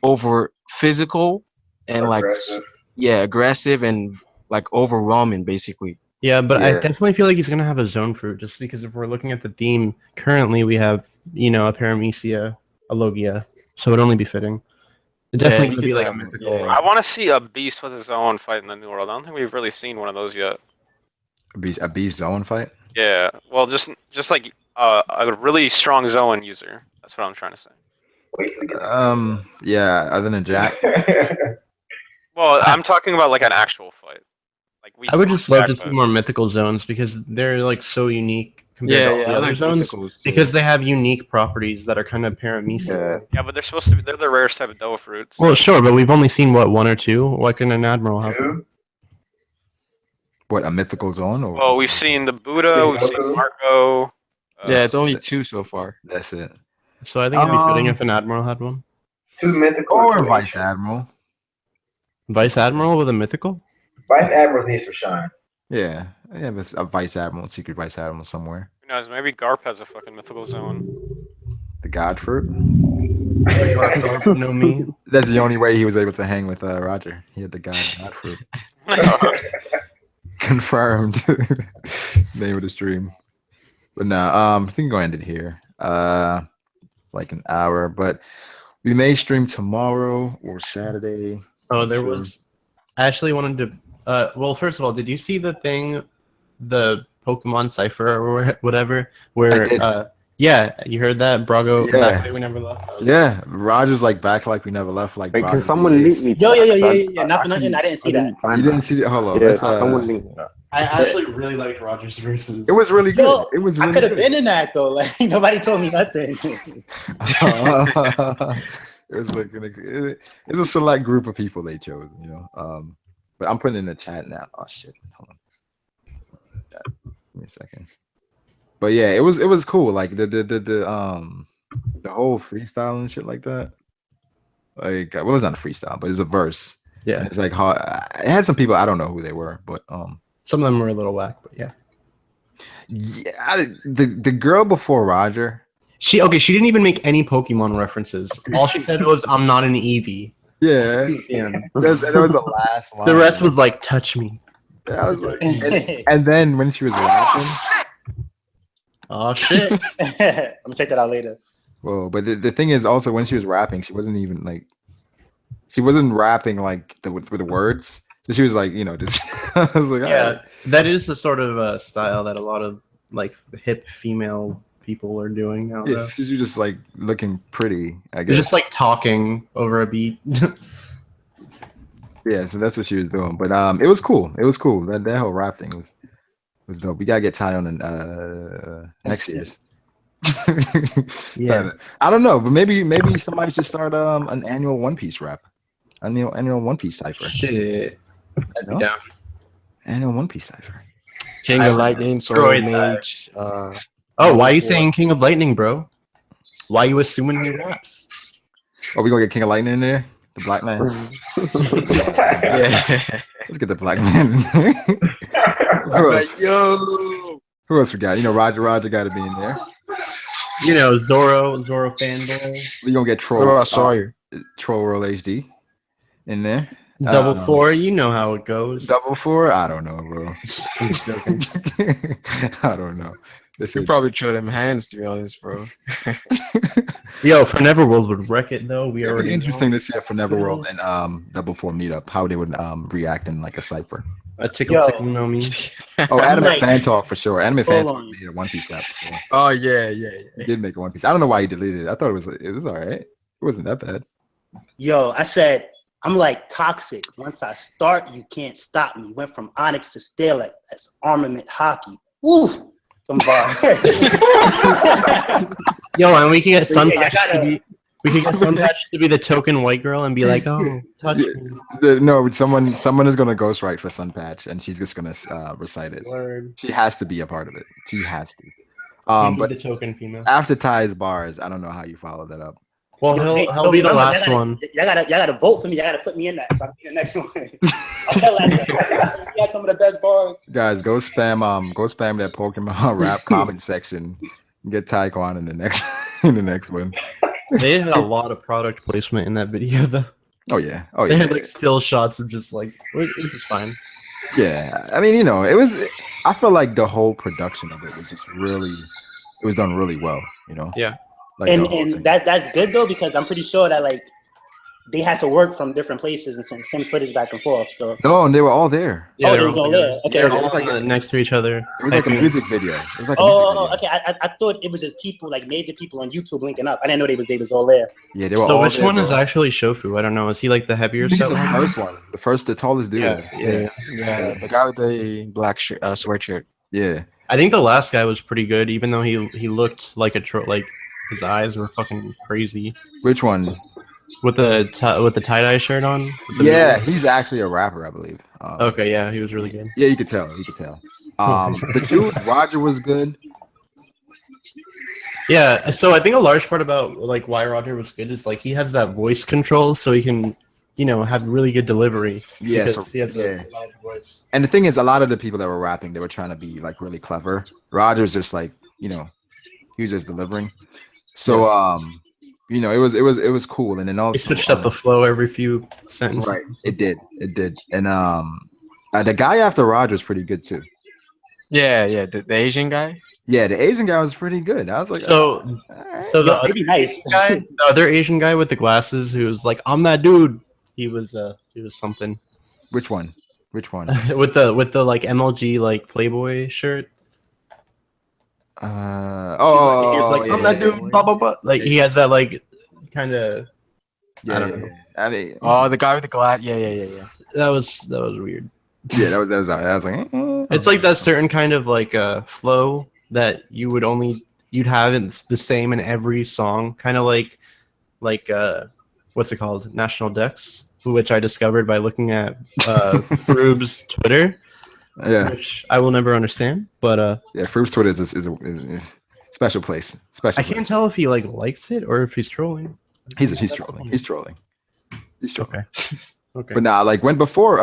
over physical and like Aggressive. aggressive and like overwhelming, basically. Yeah, but I Yeah. definitely feel like he's gonna have a zone fruit just because if we're looking at the theme currently, we have a Paramecia, a Logia, so it'd only be fitting. It Yeah, definitely he could be could like a have- mythical. yeah. I want to see a beast with his own fight in the New World. I don't think we've really seen one of those yet. A beast zone fight. Yeah, well, just like a really strong Zoan user. That's what I'm trying to say. Wait till we get Yeah. Other than Jack. Well, I'm talking about like an actual fight. Like we. I would saw just love Jack to see fight. more mythical zones because they're like so unique compared to all the I other like zones. mythicals, too. Because they have unique properties that are kind of Paramecia. Yeah, but they're supposed to be. They're the rarest type of devil fruits. Well, sure, but we've only seen what, one or two. Why can an admiral have? Two? What, a mythical zone? Or Well, we've seen the Buddha. Seen We've seen Goku. Marco. Yeah, it's only two so far. That's it. So I think it'd be fitting if an admiral had one. Two mythical. Or two vice ancient. admiral. Vice admiral with a mythical? Vice admirals need some shine. Yeah. Yeah, but a vice admiral, secret vice admiral somewhere. Who knows? Maybe Garp has a fucking mythical zone. The god fruit. No me. That's the only way he was able to hang with Roger. He had the god fruit. Confirmed. Name of the stream. But no, I think we're going to end it here. Like an hour, but we may stream tomorrow or Saturday. Oh, there Sure. was. I actually wanted to. Well, first of all, did you see the thing, the Pokemon Cipher or whatever? Where, did. Yeah, you heard that, Brago. Yeah. Back Way We Never Left. Yeah, Roger's like back like we never left. Like Wait, can Roger someone days. link me? Yo, to that? yeah. Not for nothing. I didn't see that. find You that. didn't see it? Hold on. Yeah, let's, someone link me that. I actually really liked Roger's verses. It was really good. Yo, it was. I Really could have good. been in that though. Like nobody told me nothing. It was like it's a select group of people they chose, But I'm putting it in the chat now. Oh shit! Hold on. Give me a second. But yeah, it was cool. Like the whole freestyle and shit like that. Like, well, it's not a freestyle, but it's a verse. Yeah. And it's like it had some people I don't know who they were, but Some of them were a little whack, but yeah. yeah, the girl before Roger. She didn't even make any Pokemon references. All she said was, "I'm not an Eevee." Yeah, Yeah. that was the last line. The rest was like, "Touch me." I was like, and then when she was rapping, Oh shit! I'm gonna check that out later. whoa! But the thing is, also when she was rapping, she wasn't even like, she wasn't rapping like with the words. So she was like, just. I was like, Yeah, alright. that is the sort of style that a lot of like hip female people are doing now. Yeah, she's just like looking pretty. I They're guess. just like talking over a beat. Yeah, so that's what she was doing. But it was cool. It was cool. That whole rap thing was dope. We gotta get Ty on in next year's. Yeah. I don't know, but maybe somebody should start an annual One Piece rap. Annual One Piece cipher. Shit. I'd be No? down. Annual One Piece cipher. King of Lightning, Soul Droids, Mage. Oh, why are you saying King of Lightning, bro? Why you assuming he raps? Are we gonna get King of Lightning in there? The black man. Yeah. Let's get the black man. Who Like, else? yo. Who else we got? You know, Roger got to be in there. You know, Zoro fanboy. We gonna get Troll. What about Sawyer? Troll Roll HD in there. Double 4, you know how it goes. Double 4? I don't know, bro. I'm just joking. I don't know. This You is probably throw them hands, to be honest, bro. Yo, for Neverworld would wreck it though. We It'd already be interesting know. to see if for Neverworld and Double 4 meetup how they would react in like a cipher. A tickle Yo. tickle no me. Oh, Anime Like- Fan Talk for sure. Anime Fan Hold Talk on. made a One Piece rap before. Oh yeah. He did make a One Piece. I don't know why he deleted it. I thought it was all right. It wasn't that bad. Yo, I said, I'm like toxic. Once I start, you can't stop me. Went from Onyx to Stella. That's armament hockey. Woof. Some bar. Yo, and we can get Yeah, Sunpatch to be. We can get Sunpatch to be the token white girl and be like, "Oh, touch Yeah. me." No, someone is gonna ghostwrite for Sunpatch, and she's just gonna recite it. Word. She has to be a part of it. She has to. But But the token female. after Ty's bars, I don't know how you follow that up. Well, he'll be the last one. Y'all gotta vote for me. Y'all gotta put me in that. So I'll be the next one. I'm telling you, you had some of the best bars. Guys, go spam that Pokemon rap comment section. Get Taekwon in the next one. They had a lot of product placement in that video, though. Oh yeah. They had like still shots of just like, it was fine. Yeah. I mean, you know, I feel like the whole production of it was just really, it was done really well. You know. Yeah. Like the whole And thing. that's good though, because I'm pretty sure that like they had to work from different places and send footage back and forth. So No, and they were all there. Yeah, Oh, they they were was all all together. there. Okay, They were okay. all It was like next to each other. It was like a music video. It was like a music oh, video. okay. I thought it was just people like major people on YouTube linking up. I didn't know they was all there. Yeah, they were So all which there, one is bro. actually Shofu? I don't know. Is he like the I heavier think it's set the one? first one. The tallest dude. Yeah. Yeah, the guy with the black sweatshirt. Yeah. I think the last guy was pretty good, even though he looked like a like his eyes were fucking crazy Which one? with the tie dye shirt on. with the Yeah, music. he's actually a rapper, I believe. Okay, yeah, he was really good. Yeah, you could tell. The dude Roger was good. Yeah, so I think a large part about like why Roger was good is like he has that voice control, so he can, have really good delivery. Yeah, because so- he has yeah. a loud voice. And the thing is, a lot of the people that were rapping, they were trying to be like really clever. Roger's just like, he was just delivering. So it was cool. And then also He switched up the flow every few sentences. right. It did. And the guy after Roger's pretty good too. Yeah, the Asian guy. Yeah, the Asian guy was pretty good. I was like, So, all right. so the It'd be nice. the other Asian guy with the glasses, who was like, "I'm that dude." He was something Which one? with the like MLG like Playboy shirt. He was like, "I'm that dude." Blah blah blah. Like he has that like kind of. I don't know. I mean, Oh, the guy with the glass. Yeah. That was weird. yeah, that was I was like, It's like that certain kind of like flow that you'd have it's the same in every song, kind of like what's it called, National Dex, which I discovered by looking at Froob's Twitter, yeah, which I will never understand. But yeah. Froob's Twitter is a special place. Special. I can't place. tell if he like likes it or if he's trolling. He's That's trolling. funny. He's trolling. Okay. Okay. But nah, like when before,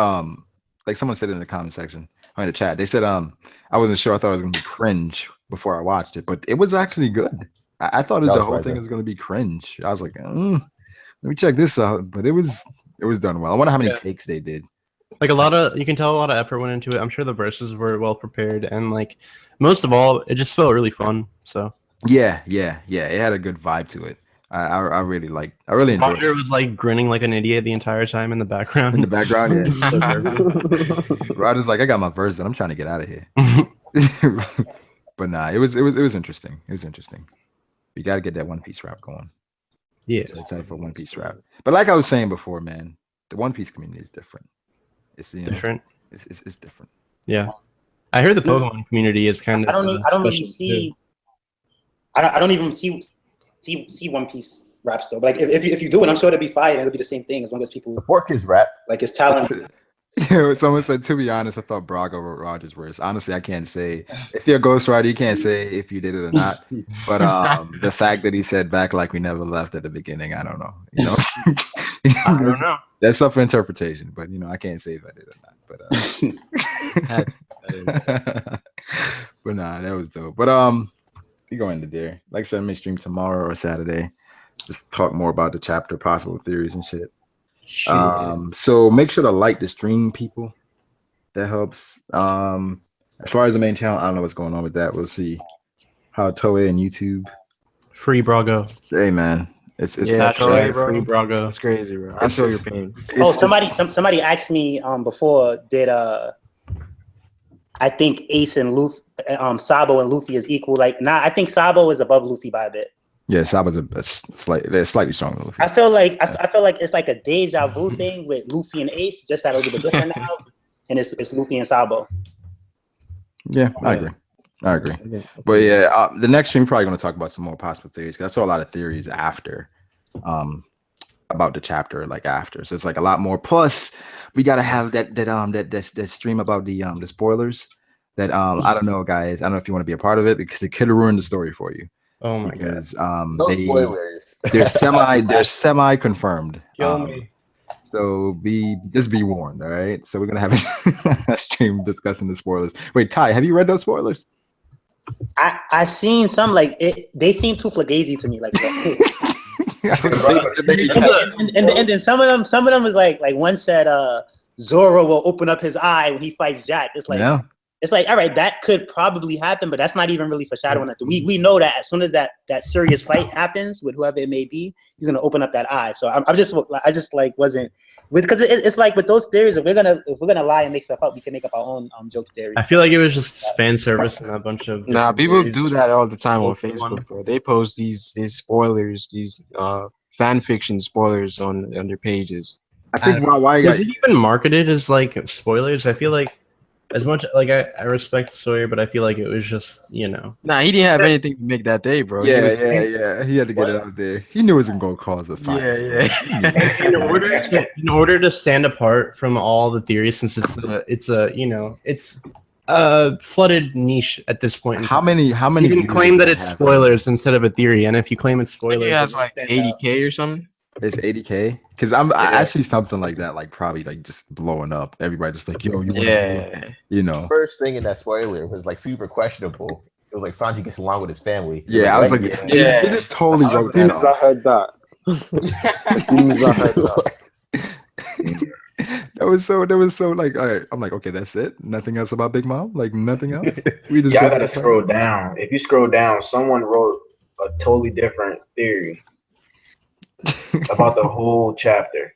like someone said in the comment section or in the chat, they said, I wasn't sure. I thought it was gonna be cringe before I watched it, but it was actually good. I thought That the was whole right, thing though. was gonna be cringe. I was like, let me check this out. But it was done well. I wonder how many Yeah. takes they did. Like you can tell a lot of effort went into it. I'm sure the verses were well prepared, and like most of all, it just felt really fun. So Yeah. It had a good vibe to it. I really enjoyed Roger it. was like grinning like an idiot the entire time in the background. In the background, yeah. So nervous. Roger's like, I got my verse done. I'm trying to get out of here. But nah, it was interesting. It was interesting. We got to get that One Piece rap going. Yeah. So excited for One Piece rap. But like I was saying before, man, the One Piece community is different. It's Different. It's different. Yeah. I heard the Pokemon community is kind of I don't even special see. too. I don't even see One Piece raps though. But like if you do it, I'm sure it'll be fire. And it'll be the same thing as long as people The 4Kids rap. like it's talent. Someone said, to be honest, I thought Braga wrote Rogers worse. Honestly, I can't say. If you're a ghostwriter, you can't say if you did it or not. But the fact that he said back like we never left at the beginning, I don't know. You know, I don't know. That's up for interpretation. But I can't say if I did or not. But but nah, that was dope. But we go into there. Like I said, I may stream tomorrow or Saturday. Just talk more about the chapter, possible theories and shit. So make sure to like the stream, people. That helps. As far as the main channel, I don't know what's going on with that. We'll see how Toei and YouTube. Free Brago. Hey man, it's that's right, bro. Free Brago. That's crazy, bro. I feel your pain. Somebody asked me before did I think Ace and Luffy, Sabo and Luffy is equal. Like, I think Sabo is above Luffy by a bit. Yeah, Sabo's they're slightly stronger than Luffy. I feel like it's like a deja vu thing with Luffy and Ace, just that a little bit different now, and it's Luffy and Sabo. Yeah, I agree. But yeah, the next stream probably going to talk about some more possible theories because I saw a lot of theories after, about the chapter like after. So it's like a lot more. Plus, we got to have that stream about the spoilers. That I don't know, guys. I don't know if you want to be a part of it because it could have ruined the story for you. Oh my god! No spoilers. They're semi confirmed. Kill me. So just be warned, all right? So we're gonna have a stream discussing the spoilers. Wait, Ty, have you read those spoilers? I seen some like it. They seem too fugazi to me. Like, and then some of them was like one said Zoro will open up his eye when he fights Jack. It's like. Yeah. It's like, all right, that could probably happen, but that's not even really foreshadowing nothing. We know that as soon as that serious fight happens with whoever it may be, he's gonna open up that eye. So I just like wasn't with because it's like with those theories, if we're gonna lie and make stuff up, we can make up our own joke theories. I feel like it was just fan service and a bunch of people do that all the time on Facebook, bro. They post these spoilers, these fan fiction spoilers on their pages. I think why is it even marketed as like spoilers? I feel like. As much like I respect Sawyer, but I feel like it was just Nah, he didn't have anything to make that day, bro. Yeah. He had to get it out there. He knew it was gonna cause a fight. Yeah. In order to stand apart from all the theories, since it's a flooded niche at this point. How many? You can claim that it's spoilers instead of a theory, and if you claim it's spoilers, it has like 80K or something. It's 80K because I see something like that, like probably like just blowing up. Everybody just like, yo, First thing in that spoiler was like super questionable. It was like Sanji gets along with his family. Yeah, I was like, they just totally wrote that off. I heard that. That was so like, all right. I'm like, okay, that's it. Nothing else about Big Mom. Like nothing else. We just y'all gotta scroll down. If you scroll down, someone wrote a totally different theory about the whole chapter.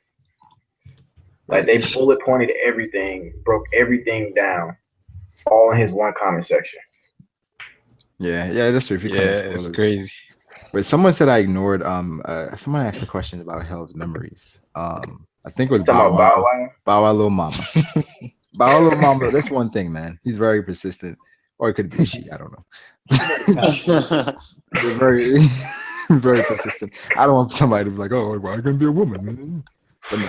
Like they bullet pointed everything, broke everything down, all in his one comment section. Yeah, that's true. It's crazy. But someone said I ignored. Someone asked a question about Hell's memories. I think it was Bow Wow Little Mama. Bow Wow Little Mama. That's one thing, man. He's very persistent, or it could be she. I don't know. Very. Very persistent. I don't want somebody to be like, "Oh, well, I'm gonna be a woman." But no,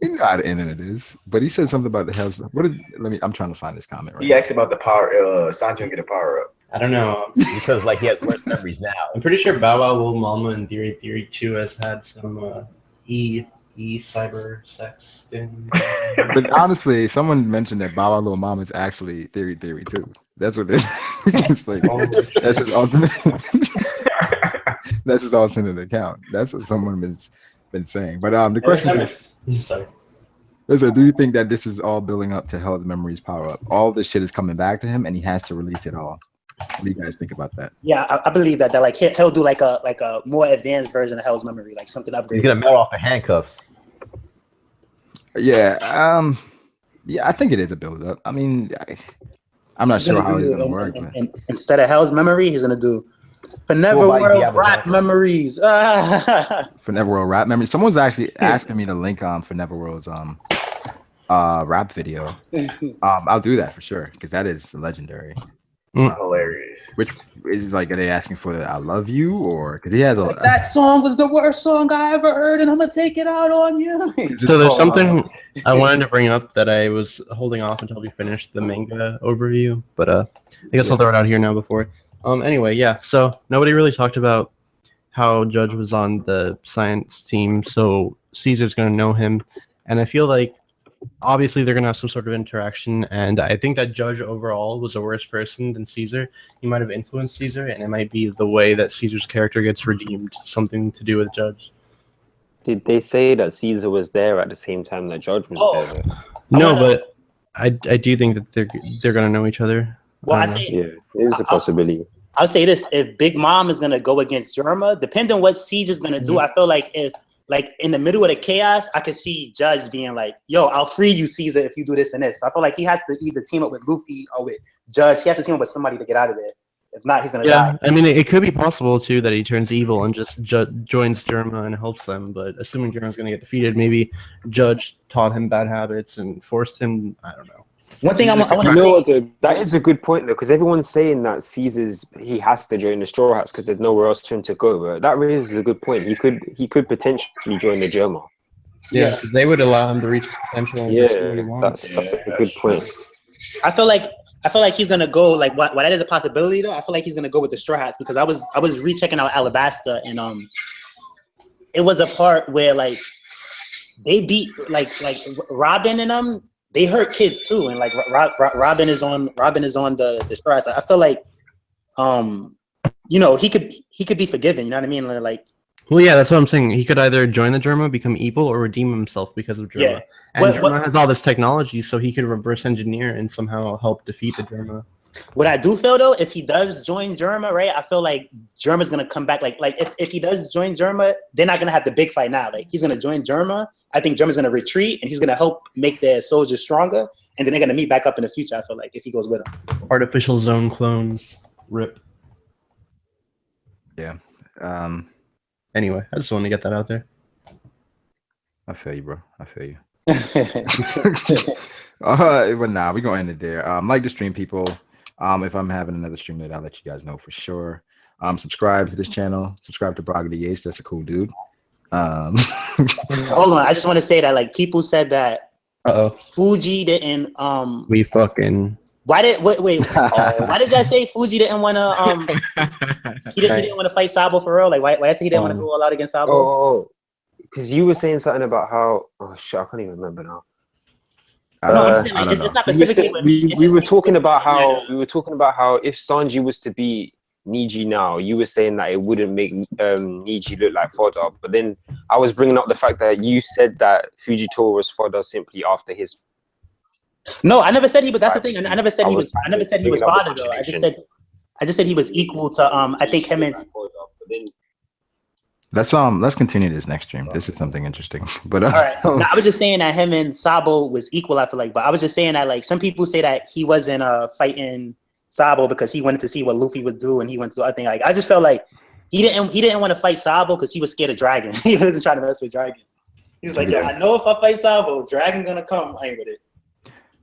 you know how the internet is. But he said something about the Hell's. I'm trying to find this comment. Right he asked about the power. Sanji get a power up. I don't know because like he has worse memories now. I'm pretty sure Bow Wow Little Mama in Theory 2 has had some cyber sex thing. But honestly, someone mentioned that Bow Wow Little Mama is actually Theory 2. That's what it is. It's like that's his alternate. That's his alternate account. That's what someone been saying. But the question is, sorry. So do you think that this is all building up to Hell's memories power up? All this shit is coming back to him, and he has to release it all. What do you guys think about that? Yeah, I believe that like he'll do like a more advanced version of Hell's memory, like something upgraded. He's gonna melt off the handcuffs. Yeah, I think it is a build up. I mean, I'm not sure how it's gonna work. And instead of Hell's memory, he's gonna do Forever World Rap Memories. Forever World Rap Memories. Someone's actually asking me to link Forever World's rap video. I'll do that for sure because that is legendary. Hilarious. Which is like, are they asking for the "I love you" or because he has a That song was the worst song I ever heard, and I'm gonna take it out on you. So there's something I wanted to bring up that I was holding off until we finished the manga overview, but I guess I'll throw it out here now before. Anyway, yeah. So nobody really talked about how Judge was on the science team, so Caesar's gonna know him, and I feel like obviously they're gonna have some sort of interaction, and I think that Judge overall was a worse person than Caesar. He might have influenced Caesar, and it might be the way that Caesar's character gets redeemed, something to do with Judge. Did they say that Caesar was there at the same time that Judge was there? No, but I do think that they're gonna know each other. Well, I say Yeah, it is a possibility. I'll say this: if Big Mom is gonna go against Germa, depending on what Siege is gonna do, I feel like if like in the middle of the chaos, I could see Judge being like, "Yo, I'll free you, Caesar, if you do this and this." So I feel like he has to either team up with Luffy or with Judge. He has to team up with somebody to get out of there. If not, he's gonna die. I mean, it could be possible too that he turns evil and just joins Germa and helps them. But assuming Germa's gonna get defeated, maybe Judge taught him bad habits and forced him. I don't know. One thing I want to You say. know what, though? That is a good point though, because everyone's saying that he has to join the Straw Hats because there's nowhere else for him to go. But that raises a good point. He could potentially join the Germa. Yeah, because they would allow him to reach his potential. And pursue what he wants. That's a good point. I feel like he's gonna go like what that is a possibility though. I feel like he's gonna go with the Straw Hats because I was rechecking out Alabasta and it was a part where like they beat like Robin and them. They hurt kids too, and like Robin is on the Straw Hats. I feel like he could be forgiven. You know what I mean? Like. Well, yeah, that's what I'm saying. He could either join the Germa, become evil, or redeem himself because of Germa. Yeah. And Germa has all this technology, so he could reverse engineer and somehow help defeat the Germa. What I do feel though, if he does join Germa, right? I feel like Germa's gonna come back. Like if he does join Germa, they're not gonna have the big fight now. Like he's gonna join Germa. I think Germa's gonna retreat, and he's gonna help make their soldiers stronger, and then they're gonna meet back up in the future. I feel like if he goes with them. Artificial zone clones, rip. Yeah. Anyway, I just wanted to get that out there. I feel you, bro. I feel you. But nah, we're gonna end it there. Like the stream, people. If I'm having another stream that I'll let you guys know for sure. Subscribe to this channel. Subscribe to Broggy Yates. That's a cool dude. Hold on, I just want to say that like people said that Fuji didn't we fucking why did why did y'all say Fuji didn't want to he didn't want to fight Sabo for real? Like why I say he didn't want to go all out against Sabo? Because you were saying something about how I can't even remember now. No, I'm saying like, it's not specifically. We were talking about how if Sanji was to be Niji now, you were saying that it wouldn't make Niji look like fodder. But then I was bringing up the fact that you said that Fujitora was fodder simply after his. No, I never said he. But that's the thing. I never said he was. I never said he was fodder though. I just said he was equal to. I think him and. Let's continue this next stream. This is something interesting. But all right. No, I was just saying that him and Sabo was equal. I feel like, but I was just saying that like some people say that he wasn't fighting Sabo because he wanted to see what Luffy was doing. He went to I think like I just felt like he didn't want to fight Sabo because he was scared of Dragon. He wasn't trying to mess with Dragon. He was like, yeah, I know if I fight Sabo, Dragon gonna come. I ain't with it.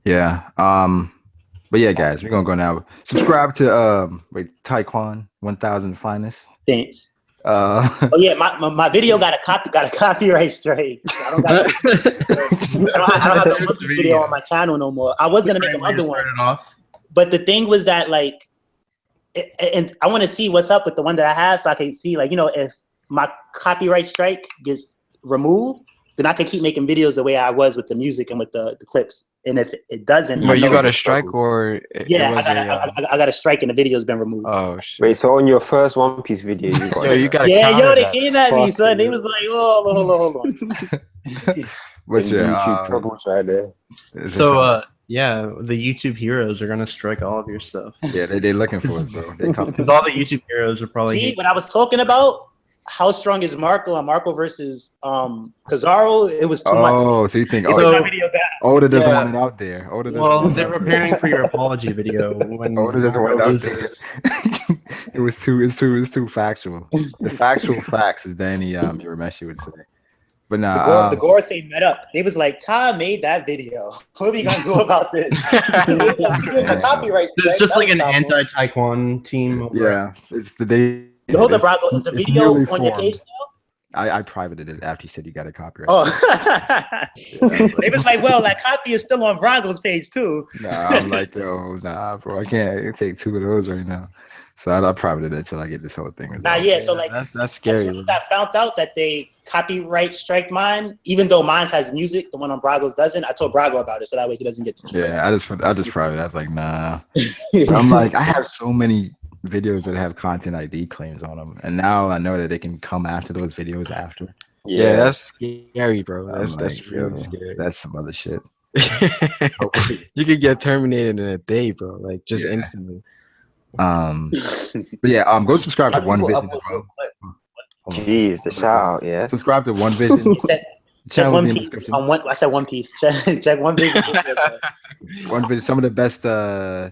Yeah. But yeah, guys, we're gonna go now. Subscribe to Taekwon 1000 Finest. Thanks. Oh yeah, my video got a copyright strike. I don't have the video on my channel no more. I was gonna make another one, but the thing was that like, and I want to see what's up with the one that I have, so I can see like if my copyright strike gets removed, then I can keep making videos the way I was with the music and with the clips. And if it doesn't, but you got a strike or yeah, I got a strike and the video's been removed. Oh shit! Wait, so on your first One Piece video, you got they came at me, son. They was like, hold on. But yeah, YouTube troubles right there. So yeah, the YouTube heroes are gonna strike all of your stuff. Yeah, they're looking for it, bro. Because all the YouTube heroes are probably. See what I was talking about. How strong is Marco? And Marco versus Kizaru, it was too much. Oh, so you think Oda doesn't want it out there? They're preparing for your apology video when Oda doesn't want it out there. It was too factual. The factual facts, as Danny Urameshi would say. But nah, The Gore say met up. They was like, Ty made that video. What are we gonna do about this? We doing a copyright strike. It's just That like was an powerful. anti-Taekwondo team. Over yeah, it's the day. Hold up, Bravo. Is the it's video newly on your formed. page now? I privated it after you said you got a copyright. Oh, Yeah, they was like, well, that copy is still on Bronco's page too. nah, I'm like, yo, nah, bro, I can't take 2 of those right now. So I privated it until I get this whole thing resolved. Yeah. So like, that's as scary. soon as I found out that they copyright strike mine, even though mine has music, the one on Brago's doesn't. I told Brago about it, so that way he doesn't get. Yeah, I just private. I was like, nah. I'm like, I have so many videos that have content ID claims on them, and now I know that they can come after those videos after. Yeah, that's scary, bro. I'm That's like, really yo, scary. that's some other shit. You could get terminated in a day, bro. Like just Yeah. instantly. But yeah, go subscribe to One Vision as well. Hold on. Jeez, the shout out, yeah. Subscribe to One Vision. Check Channel will One be in the Piece. description. I said One Piece. Check One Piece. One Vision, some of the best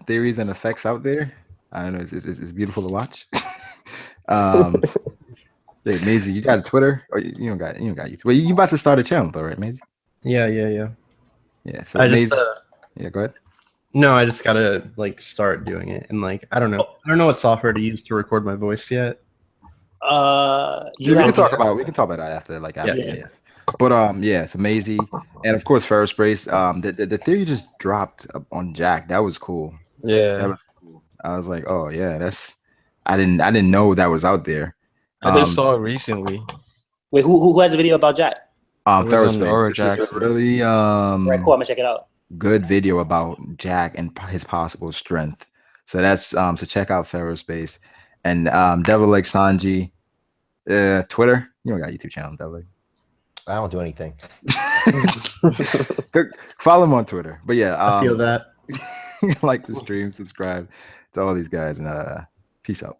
theories and effects out there. I don't know, it's beautiful to watch. Hey, Maisie, you got a Twitter? Or you don't got YouTube? Well, you about to start a channel though, right, Maisie? Yeah. Yeah. So I Maisie, just yeah, go ahead. no, I just gotta like start doing it, and like I don't know what software to use to record my voice yet. You we can have talk about that after Yeah. this. But yeah, so Maisie and of course Ferris Brace. The theory just dropped on Jack. That was cool. Yeah. That was cool. I was like, oh yeah, I didn't know that was out there. I just saw it recently. Wait, who has a video about Jack? was Ferris on Brace. Laura This is a Jackson. really Right, cool. I'm gonna check it out. good video about Jack and his possible strength. So that's so check out Ferris Space and Devil Lake Sanji. Twitter. You don't got a YouTube channel, Devil Lake. I don't do anything. Follow him on Twitter. But yeah, I feel that. like the stream, subscribe to all these guys, and peace out.